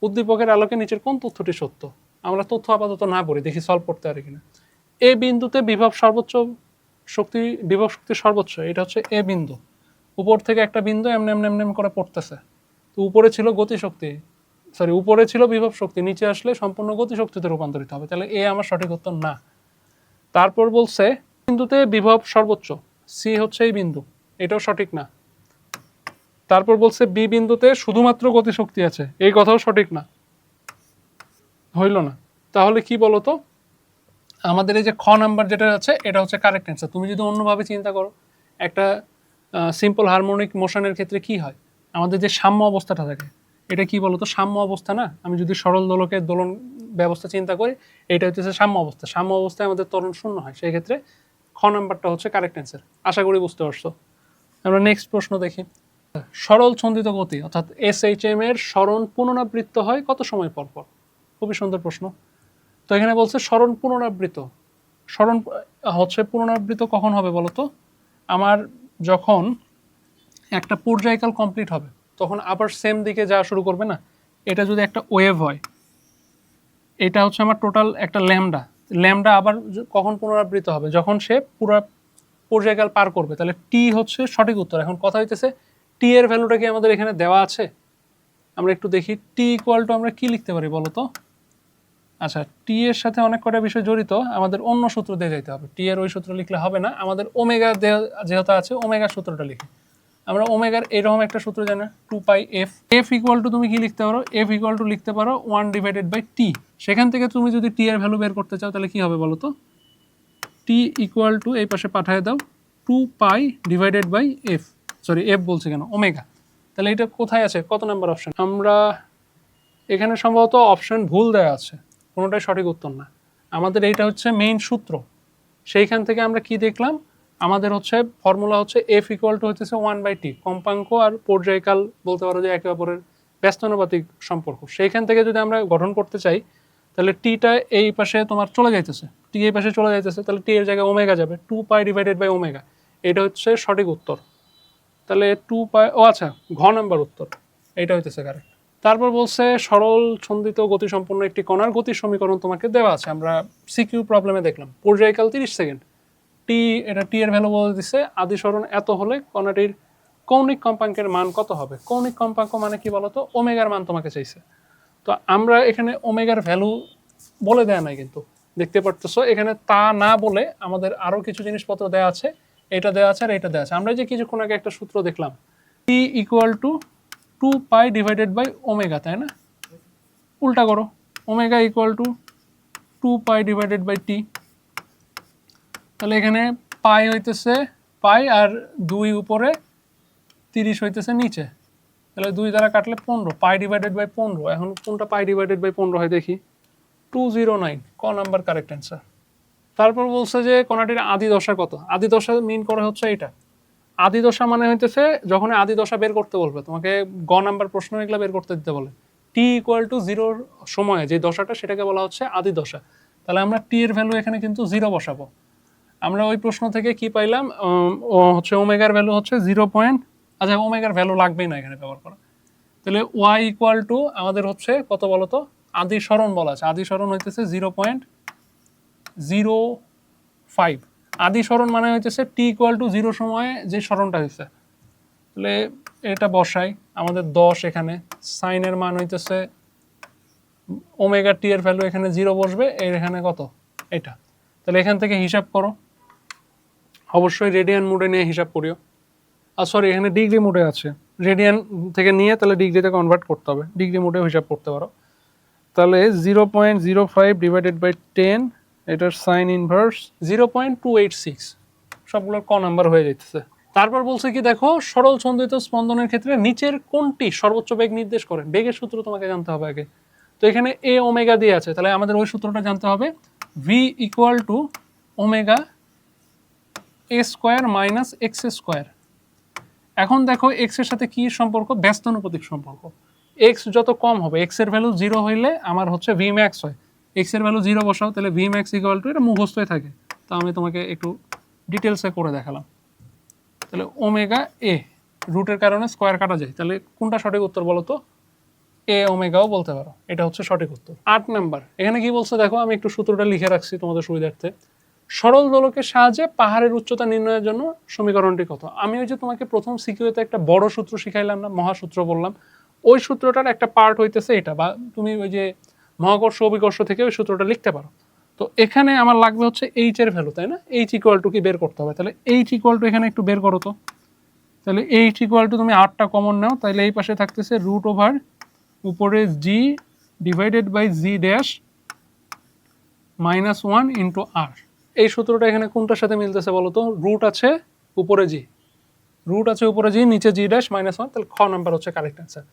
উদ্দীপকের আলোকে নিচের কোন তথ্যটি সত্য। আমরা তথ্য আপাতত না পড়ি, দেখি সলভ করতে পারি কিনা। এ বিন্দুতে বিভব শক্তি সর্বোচ্চ, এটা হচ্ছে এ বিন্দু। উপর থেকে একটা বিন্দু এমনি এমনি এমনি করে পড়তেছে। তো উপরে ছিল গতিশক্তি, উপরে ছিল বিভব শক্তি, নিচে আসলে সম্পূর্ণ গতিশক্তিতে রূপান্তরিত হবে। তাহলে এ আমার সঠিক উত্তর না। তারপর বলছে বিন্দুতে বিভব সর্বোচ্চ, সি হচ্ছে এই বিন্দু, এটাও সঠিক না। তারপর বলছে বি বিন্দুতে শুধুমাত্র গতিশক্তি আছে, এই কথাও সঠিক না, হইল না। তাহলে কি বলতো? আমাদের এই যে খ নাম্বার যেটা আছে এটা হচ্ছে কারেক্ট অ্যান্সার। তুমি যদি অন্যভাবে চিন্তা করো, একটা সিম্পল হারমোনিক মোশনের ক্ষেত্রে কি হয়? আমাদের যে সাম্য অবস্থাটা থাকে, এটা কি বলতো? সাম্য অবস্থা না? আমি যদি সরল দোলকের দোলন ব্যবস্থা চিন্তা করি, এটা হচ্ছে সাম্য অবস্থা। সাম্য অবস্থায় আমাদের ত্বরণ শূন্য হয়, সেই ক্ষেত্রে খ নাম্বারটা হচ্ছে কারেক্ট অ্যান্সার। আশা করি বুঝতে পারছো। আমরা নেক্সট প্রশ্ন দেখি। সরল ছন্দিত গতি অর্থাৎ এসএইচএম এর সরণ পুনরাবৃত্ত হয় কত সময় পর পর? খুবই সুন্দর প্রশ্ন। তো এখানে বলছে সরণ পুনরাবৃত্ত। সরণ হচ্ছে পুনরাবৃত্ত কখন হবে বলতো? আমার যখন একটা পর্যায়কাল কমপ্লিট হবে তখন আবার সেম দিকে যাওয়া শুরু করবে না? এটা যদি একটা ওয়েভ হয়, এটা হচ্ছে আমার টোটাল একটা ল্যামডা। ল্যামডা আবার কখন পুনরাবৃত্ত হবে? যখন সে পুরো পর্যায়কাল পার করবে। তাহলে টি হচ্ছে সঠিক উত্তর। এখন কথা হইতেছে টি এর ভ্যালুটা কি আমাদের এখানে দেওয়া আছে? আমরা একটু দেখি টি ইকুয়াল টু আমরা কি লিখতে পারি বলতো? আচ্ছা, টি এর সাথে অনেক কটা বিষয় জড়িত, আমাদের অন্য সূত্র দিয়ে যেতে হবে। টি এর ওই সূত্র লিখলে হবে না, আমাদের ওমেগা যেহেতু আছে ওমেগার সূত্রটা লিখি। আমরা ওমেগার এরকম একটা সূত্র জানি, 2πf। এফ ইকুয়াল টু তুমি কি লিখতে পারো? এফ ইকুয়াল টু লিখতে পারো 1 ডিভাইডেড বাই টি। সেখান থেকে তুমি যদি টি এর ভ্যালু বের করতে চাও তাহলে কি হবে বলো তো? টি ইকুয়াল টু এই পাশে পাঠিয়ে দাও 2π ডিভাইডেড বাই এফ, এফ বলছে কেন, ওমেগা। তাহলে এটা কোথায় আছে? কত নাম্বার অপশন? আমরা এখানে সম্ভবত অপশন ভুল দেওয়া আছে, কোনোটাই সঠিক উত্তর না। আমাদের এইটা হচ্ছে মেইন সূত্র। সেইখান থেকে আমরা কি দেখলাম? আমাদের হচ্ছে ফর্মুলা হচ্ছে এফ ইকুয়াল টু হচ্ছে 1/t, কম্পাঙ্ক আর পর্যায়কাল বলতে পারো যে একে অপরের ব্যস্তানুপাতিক সম্পর্ক। সেইখান থেকে যদি আমরা গঠন করতে চাই তাহলে টিটা এই পাশে তোমার চলে যাইতেছে, টি এই পাশে চলে যাইতেছে, তাহলে টি এর জায়গায় ওমেগা যাবে, 2π ডিভাইডেড বাই ওমেগা। এটা হচ্ছে সঠিক উত্তর। তাহলে 2π, ও আচ্ছা, ঘ নাম্বার উত্তর, এইটা হইতেছে কারেক্ট। তারপর বলছে সরল ছন্দিত গতিসম্পন্ন একটি কণার গতির সমীকরণ তোমাকে দেওয়া আছে। আমরা সিকিউ প্রবলেমে দেখলাম পর্যায়কাল 30 সেকেন্ড, টি, এটা টি এর ভ্যালু বলে দিচ্ছে, আদি সরণ এত হলে কণাটির কৌণিক কম্পাঙ্কের মান কত হবে? কৌণিক কম্পাঙ্ক মানে কি বলতো? ওমেগার মান তোমাকে চাইছে। তো আমরা এখানে ওমেগার ভ্যালু বলে দেয়া নাই, কিন্তু দেখতে পারতেছো এখানে তা না বলে আমাদের আরো কিছু জিনিসপত্র দেওয়া আছে, এটা দেওয়া আছে আর এটা দেওয়া আছে। আমরা যে কিছুক্ষণ আগে একটা সূত্র দেখলাম, T equal to 2π divided by omega, তাই না? উল্টা করো, omega equal to 2π divided by T. তাহলে এখানে পাই হইতেছে পাই আর 2 উপরে 30 হইতেছে নিচে, তাহলে 2 দ্বারা কাটলে 15, পাই ডিভাইডেড বাই 15। এখন কোনটা পাই ডিভাইডেড বাই 15 হয় দেখি, 209, ক নাম্বার কারেক্ট অ্যান্সার। তারপর বলছে যে কোনটির আদি দশা কত। আদি দশা মিন করে হচ্ছে এটা। আদি দশা মানে হইতেছে যখন আদি দশা বের করতে বলবে তোমাকে, গ নাম্বার প্রশ্ন এগুলো বের করতে দিতে বলে, টি ইকুয়াল টু 0 সময়ে যে দশাটা সেটাকে বলা হচ্ছে আদি দশা। তাহলে আমরা টি এর ভ্যালু এখানে কিন্তু 0 বসাবো। আমরা ওই প্রশ্ন থেকে কি পাইলাম, হচ্ছে ওমেগার ভ্যালু হচ্ছে 0 পয়েন্ট, আচ্ছা ওমেগার ভ্যালু লাগবেই না এখানে ব্যবহার করা। তাহলে ওয়াই ইকুয়াল টু আমাদের হচ্ছে কত বলতো, আদি সরণ বলা আছে, আদি সরণ হইতেছে 0.05। আদি সরণ মানে হইতেছে টি ইকুয়াল টু 0 সময়ে যে সরণটা হয়েছে। তাহলে এটা বসাই, আমাদের 10 এখানে, সাইনের মান হইতেছে ওমেগা টি এর ভ্যালু এখানে 0 বসবে, এর এখানে কত এটা। তাহলে এখান থেকে হিসাব করো, অবশ্যই রেডিয়ান মোডে নিয়ে হিসাব করিও। আর সরি এখানে ডিগ্রি মোডে আছে, রেডিয়ান থেকে নিয়ে তাহলে ডিগ্রিতে কনভার্ট করতে হবে, ডিগ্রি মোডেও হিসাব করতে পারো। তাহলে 0.05 ডিভাইডেড বাই 10, এটার সাইন ইনভার্স 0.286, সবগুলোর ক নাম্বার হয়ে যাইতেছে। তারপর বলছে কি দেখো, সরল ছন্দিত স্পন্দনের ক্ষেত্রে নিচের কোনটি সর্বোচ্চ বেগ নির্দেশ করে। বেগের সূত্র তোমাকে জানতে হবে আগে। তো এখানে এ ওমেগা দিয়ে আছে, তাহলে আমাদের ওই সূত্রটা জানতে হবে, V equal to omega A square minus x square. এখন দেখো এক্স এর সাথে কি সম্পর্ক, ব্যস্তানুপাতিক সম্পর্ক। এক্স যত কম হবে, এক্স এর ভ্যালু 0 হইলে আমার হচ্ছে ভি ম্যাক্স হয়। এক্স এর ভ্যালু 0 বসাও, তাহলে ভি ম্যাক্স ইকুয়াল টু, এটা মুখস্থই থাকে, তো আমি তোমাকে একটু ডিটেলসে করে দেখালাম। তাহলে ওমেগা এ, রুটের কারণে স্কোয়ার কাটা যায়, তাহলে কোনটা সঠিক উত্তর বলো তো, এ ওমেগাও বলতে পারো, এটা হচ্ছে সঠিক উত্তর। 8 নাম্বার, এখানে কি বলছে দেখো, আমি একটু সূত্রটা লিখে রাখছি তোমাদের সুবিধার্থে। সরল দোলকের সাহায্যে পাহাড়ের উচ্চতা নির্ণয়ের জন্য সমীকরণটি কত। আমি ওই যে তোমাকে প্রথম সিকিউতে একটা বড় সূত্র শিখাইলাম না, মহাসূত্র বললাম, ওই সূত্রটার একটা পার্ট হইতেছে এটা, বা তুমি ওই যে মহাকর্ষ অভিকর্ষ থেকে ওই সূত্রটা লিখতে পারো। তো এখানে আমার লাগবে হচ্ছে এইচ এর ভ্যালু, তাই না, এইচ ইকুয়াল টু কি বের করতে হবে। তাহলে এইচ ইকুয়াল টু এখানে একটু বের করো তো। তাহলে এইচ ইকুয়াল টু তুমি 8টা কমন নাও, তাহলে এই পাশে থাকতেছে রুট ওভার উপরে G divided by G dash -1 into R. এই সূত্রটা এখানে কোনটার সাথে মিলতেছে বলো তো, রুট আছে উপরে জি, রুট আছে উপরে জি, নিচে জি ড্যাশ -1, তাহলে খ নাম্বার হচ্ছে কারেক্ট অ্যান্সার।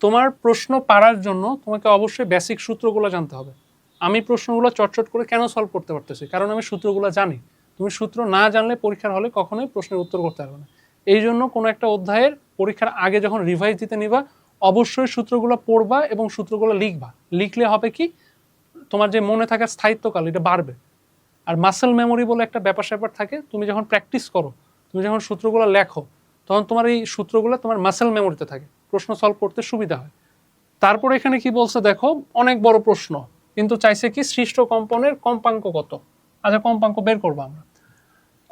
তোমার প্রশ্ন পারার জন্য তোমাকে অবশ্যই বেসিক সূত্রগুলো জানতে হবে। আমি প্রশ্নগুলো চটচট করে কেন সলভ করতে পারতেছি, কারণ আমি সূত্রগুলো জানি। তুমি সূত্র না জানলে পরীক্ষার হলে কখনোই প্রশ্নের উত্তর করতে পারবে না। এই জন্য কোনো একটা অধ্যায়ের পরীক্ষার আগে যখন রিভাইজ দিতে নিবা, অবশ্যই সূত্রগুলো পড়বা এবং সূত্রগুলো লিখবা। লিখলে হবে কি, তোমার যে মনে থাকার স্থায়িত্বকাল এটা বাড়বে। আর মাসেল মেমোরি বলে একটা ব্যাপার স্যাপার থাকে, তুমি যখন প্র্যাকটিস করো, তুমি যখন সূত্রগুলো লেখো, তখন তোমার এই সূত্রগুলো তোমার মাসেল মেমোরিতে থাকে, প্রশ্ন সলভ করতে সুবিধা হয়। তারপর এখানে কি বলছে দেখো, অনেক বড় প্রশ্ন, কিন্তু চাইছে কি সৃষ্ট কম্পনের কম্পাঙ্ক কত। আচ্ছা কম্পাঙ্ক বের করবো আমরা,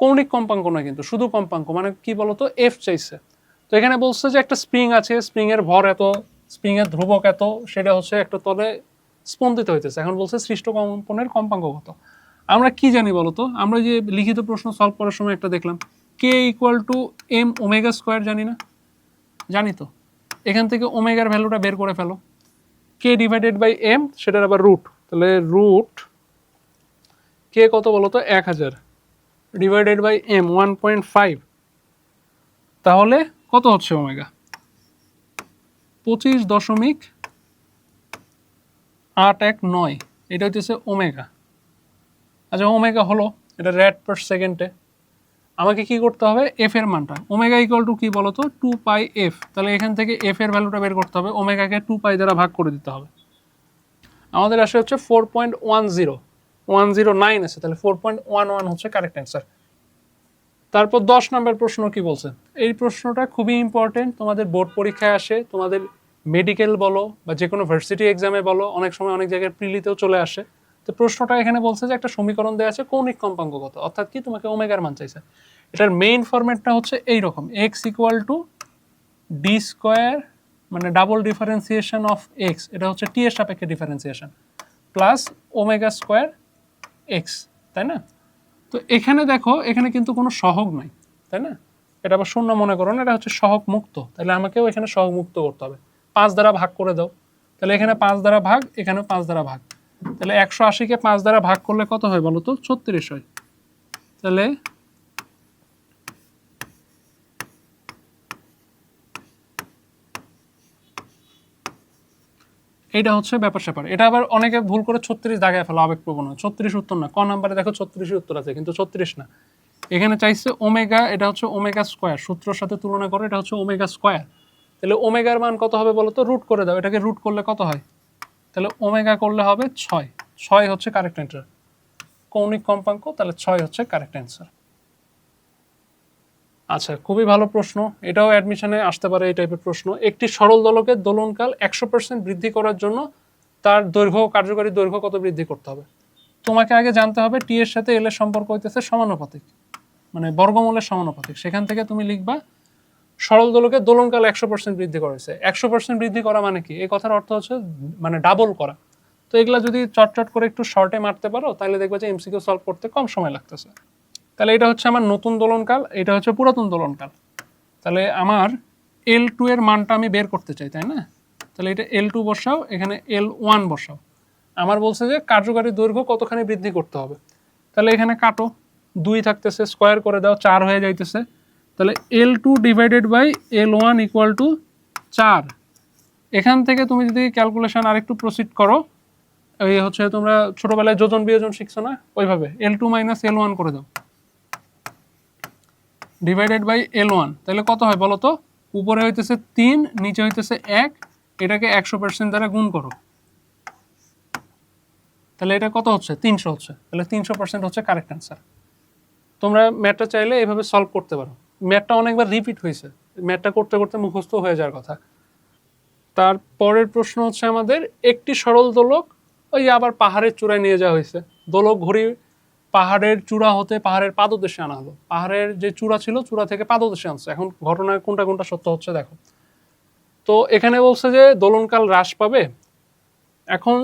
কৌণিক কম্পাঙ্ক নয় কিন্তু, শুধু কম্পাঙ্ক, মানে কি বলতো, এফ চাইছে। তো এখানে বলছে যে একটা স্প্রিং আছে, স্প্রিং এর ভর এত, স্প্রিং এর ধ্রুবক এত, সেটা হচ্ছে একটা তলে স্পন্দিত হইতেছে। এখন বলছে সৃষ্ট কম্পনের কম্পাঙ্ক কত। আমরা কি জানি বলতো, আমরা যে লিখিত প্রশ্ন সলভ করার সময় একটা দেখলাম, K equal to M omega square, জানি না, জানি তো। এখান থেকে ওমেগার ভ্যালুটা বের করে ফেলো, কে ডিভাইডেড বাই এম, সেটার আবার রুট, তাহলে রুট কে কত বলতো 1000 ডিভাইডেড বাই এম 1.5, তাহলে কত হচ্ছে ওমেগা 25.819, এটা হচ্ছে ওমেগা। আচ্ছা ওমেগা হলো, এটা রেড পার সেকেন্ডে। আমাকে কি করতে হবে, এফ এর মানটা, ওমেগা ইকুয়াল টু কি বলতো 2 পাই এফ, তাহলে এখান থেকে এফ এর ভ্যালুটা বের করতে হবে, ওমেগাকে 2 পাই দ্বারা ভাগ করে দিতে হবে। আমাদের আসে হচ্ছে 4.109 আছে, তাহলে 4.11 হচ্ছে কারেক্ট অ্যান্সার। তারপর 10 নম্বর প্রশ্ন কি বলছে, এই প্রশ্নটা খুবই ইম্পর্টেন্ট, তোমাদের বোর্ড পরীক্ষায় আসে, তোমাদের মেডিকেল বলো বা যে কোনো ভার্সিটি এক্সামে বলো, অনেক সময় অনেক জায়গায় প্রিলিতেও চলে আসে। তো প্রশ্নটা এখানে বলছে যে একটা সমীকরণ দেওয়া আছে, কৌণিক কম্পাঙ্ক কত, অর্থাৎ কি তোমাকে ওমেগার মান চাইছে। এটার মেইন ফরম্যাটটা হচ্ছে এইরকম, x equal two D square, মানে ডাবল ডিফারেন্সিয়েশন অফ এক্স, এটা হচ্ছে টি এর সাপেক্ষে differentiation, plus omega square x, তাই না। তো এখানে দেখো, এখানে কিন্তু কোনো সহগ নাই, তাই না, এটা আবার শূন্য মনে করো না, এটা হচ্ছে সহগ মুক্ত, তাহলে আমাকেও এখানে সহগ মুক্ত করতে হবে। 5 দ্বারা ভাগ করে দাও, তাহলে এখানে 5 দ্বারা ভাগ, এখানেও 5 দ্বারা ভাগ, তাহলে 180কে 5 দ্বারা ভাগ করলে কত হয় বলো তো, 36 হয়। তাহলে এটা হচ্ছে ব্যাপার স্যাপার। এটা আবার অনেকে ভুল করে 36 দাগায় ফেলো আবেগপ্রবণ। 36 উত্তর না, ক নাম্বারে দেখো 36 উত্তর আছে, কিন্তু 36 না। এখানে চাইছে ওমেগা, এটা হচ্ছে ওমেগা স্কোয়ার, সূত্রের সাথে তুলনা করে এটা হচ্ছে ওমেগা স্কোয়ার। তাহলে ওমেগার মান কত হবে বলো তো? রুট করে দাও, এটাকে রুট করলে কত হয়? তাহলে ওমেগা করলে হবে 6। 6 হচ্ছে কারেক্ট অ্যান্সার, কৌণিক কম্পাঙ্ক, তাহলে 6 হচ্ছে কারেক্ট অ্যান্সার। আচ্ছা, খুবই ভালো প্রশ্ন, এটাও অ্যাডমিশনে আসতে পারে এই টাইপের প্রশ্ন। একটি সরল দোলকের দোলনকাল 100% বৃদ্ধি করার জন্য তার দৈর্ঘ্য, কার্যকরী দৈর্ঘ্য কত বৃদ্ধি করতে হবে? তোমাকে আগে জানতে হবে টি এর সাথে এল এর সম্পর্ক হইতেছে সমানুপাতিক, মানে বর্গমূলের সমানুপাতিক। সেখান থেকে তুমি লিখবা সরল দোলকের দোলনকাল 100% বৃদ্ধি করেছে। 100% বৃদ্ধি করা মানে কি? এই কথার অর্থ হচ্ছে মানে ডাবল করা। তো এগুলা যদি চটচট করে একটু শর্টে মারতে পারো তাহলে দেখবে যে এমসিকিউ সলভ করতে কম সময় লাগতেছে। তাহলে এটা হচ্ছে আমার নতুন দোলনকাল, এটা হচ্ছে পুরাতন দোলনকাল। তাহলে আমার L2 এর মানটা আমি বের করতে চাই, তাই না? তাহলে এটা L2 বসাও, এখানে L1 বসাও। আমার বলছে যে কার্যকারী দৈর্ঘ্য কতখানি বৃদ্ধি করতে হবে। তাহলে এখানে কাটো, 2 থাকতেছে, স্কোয়ার করে দাও, 4 হয়ে যাইতেছে। তাহলে L2 divided by L1 equal to 4। এখান থেকে তুমি যদি ক্যালকুলেশন আরেকটু প্রসিড করো, এই হচ্ছে তোমরা ছোটবেলায় যোজন বিয়োজন শিখছো না, ওইভাবে L2 মাইনাস L1 করে দাও ডিভাইডেড বাই L1। তাহলে কত হয় বলো তো? উপরে হইতেছে 3, নিচে হইতেছে 1, এটাকে 100% দ্বারা গুণ করো, তাহলে এটা কত হচ্ছে? 300 হচ্ছে। তাহলে 300% হচ্ছে কারেক্ট অ্যান্সার। তোমরা ম্যাথটা চাইলে এভাবে সলভ করতে পারো। ম্যাথটা অনেকবার রিপিট হয়েছে, ম্যাথটা করতে করতে মুখস্থ হয়ে যাওয়ার কথা। তারপরের প্রশ্ন হচ্ছে আমাদের, একটি সরল দোলক ওই আবার পাহাড়ের চূড়ায় নিয়ে যাওয়া হয়েছে। দোলক ঘড়ি পাহাড়ের চূড়া হতে পাহাড়ের পাদদেশে আনা হলো। পাহাড়ের যে চূড়া ছিল, চূড়া থেকে পাদদেশে আনছে। এখন ঘটনায় কোনটা কোনটা সত্য হচ্ছে দেখো। তো এখানে বলছে যে দোলনকাল হ্রাস পাবে। এখন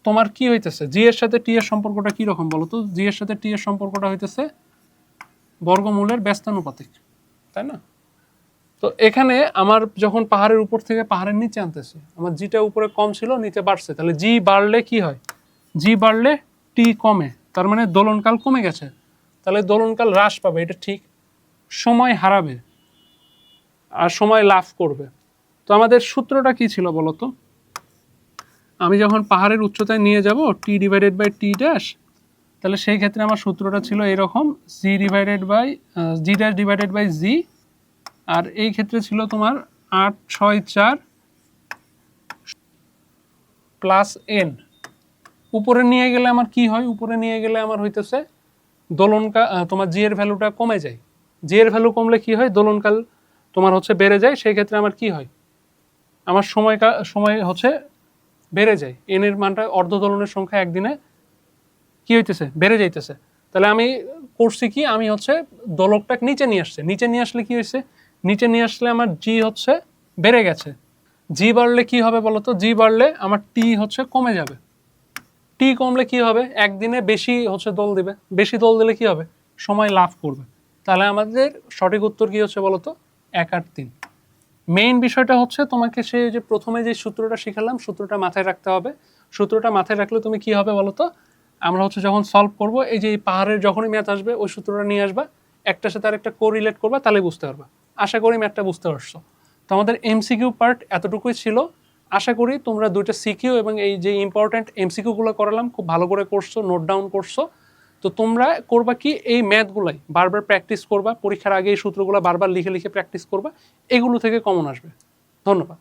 তোমার কি হইতেছে, জি এর সাথে টি এর সম্পর্কটা কি রকম বলো তো? জি এর সাথে টি এর সম্পর্কটা হইতেছে বর্গমূলের ব্যস্তানুপাতিক, তাই না? তো এখানে আমার যখন পাহাড়ের উপর থেকে পাহাড়ের নিচে আনতেছি, আমার জিটা উপরে কম ছিল, নিচে বাড়ছে। তাহলে জি বাড়লে কি হয়? জি বাড়লে টি কমে, তার মানে দোলনকাল কমে গেছে। তাহলে দোলনকাল হ্রাস পাবে, এটা ঠিক। সময় হারাবে আর সময় লাভ করবে। তো আমাদের সূত্রটা কি ছিল বলতো? আমি যখন পাহাড়ের উচ্চতায় নিয়ে যাব T divided by T dash, তাহলে সেই ক্ষেত্রে আমার সূত্রটা ছিল এরকম, G divided by G dash divided by G. আর এই ক্ষেত্রে ছিল তোমার 8, 6, 4 প্লাস এন। উপরে নিয়ে গেলে আমার কি হয়? উপরে নিয়ে গেলে আমার হইতেছে দোলনকাল, তোমার জি এর ভ্যালুটা কমে যায়। জি এর ভ্যালু কমলে কি হয়? দোলনকাল তোমার হচ্ছে বেড়ে যায়। সেই ক্ষেত্রে আমার কি হয়? আমার সময় হচ্ছে বেড়ে যায়। এন এর মানটা, অর্ধ দোলনের সংখ্যা একদিনে কি হইতেছে? বেড়ে যাইতেছে। তাহলে আমি করছি কি, আমি হচ্ছে দোলকটাকে নিচে নিয়ে আসছে। নিচে নিয়ে আসলে কি হয়েছে? নিচে নিয়ে আসলে আমার জি হচ্ছে বেড়ে গেছে। জি বাড়লে কি হবে বলতো? জি বাড়লে আমার টি হচ্ছে কমে যাবে। টি কমলে কি হবে? একদিনে বেশি হচ্ছে দোল দিবে। বেশি দোল দিলে কি হবে? সময় লাভ করবে। তাহলে আমাদের সঠিক উত্তর কি হচ্ছে বলতো? 1 আর 3। মেইন বিষয়টা হচ্ছে তোমাকে সে যে প্রথমে যে সূত্রটা শিখালাম, সূত্রটা মাথায় রাখতে হবে। সূত্রটা মাথায় রাখলে তুমি কি হবে বলতো? আমরা হচ্ছে যখন সলভ করব, এই যে পাহাড়ের যখনই ম্যাথ আসবে ওই সূত্রটা নিয়ে আসবা, একটার সাথে আরেকটা কোরিলেট করবা, তাহলে বুঝতে পারবা। আশা করি ম্যাথটা বুঝতে পারছো। তো আমাদের এমসিকিউ পার্ট এতটুকুই ছিল। আশা করি তোমরা দুইটা সিকিউ এবং এই যে ইম্পর্টেন্ট এমসিকিউগুলো করালাম খুব ভালো করে করছো, নোট ডাউন করছো। তো তোমরা করবা কি, এই ম্যাথগুলাই বারবার প্র্যাকটিস করবা। পরীক্ষার আগে এই সূত্রগুলো বারবার লিখে লিখে প্র্যাকটিস করবা, এগুলো থেকে কমন আসবে। ধন্যবাদ।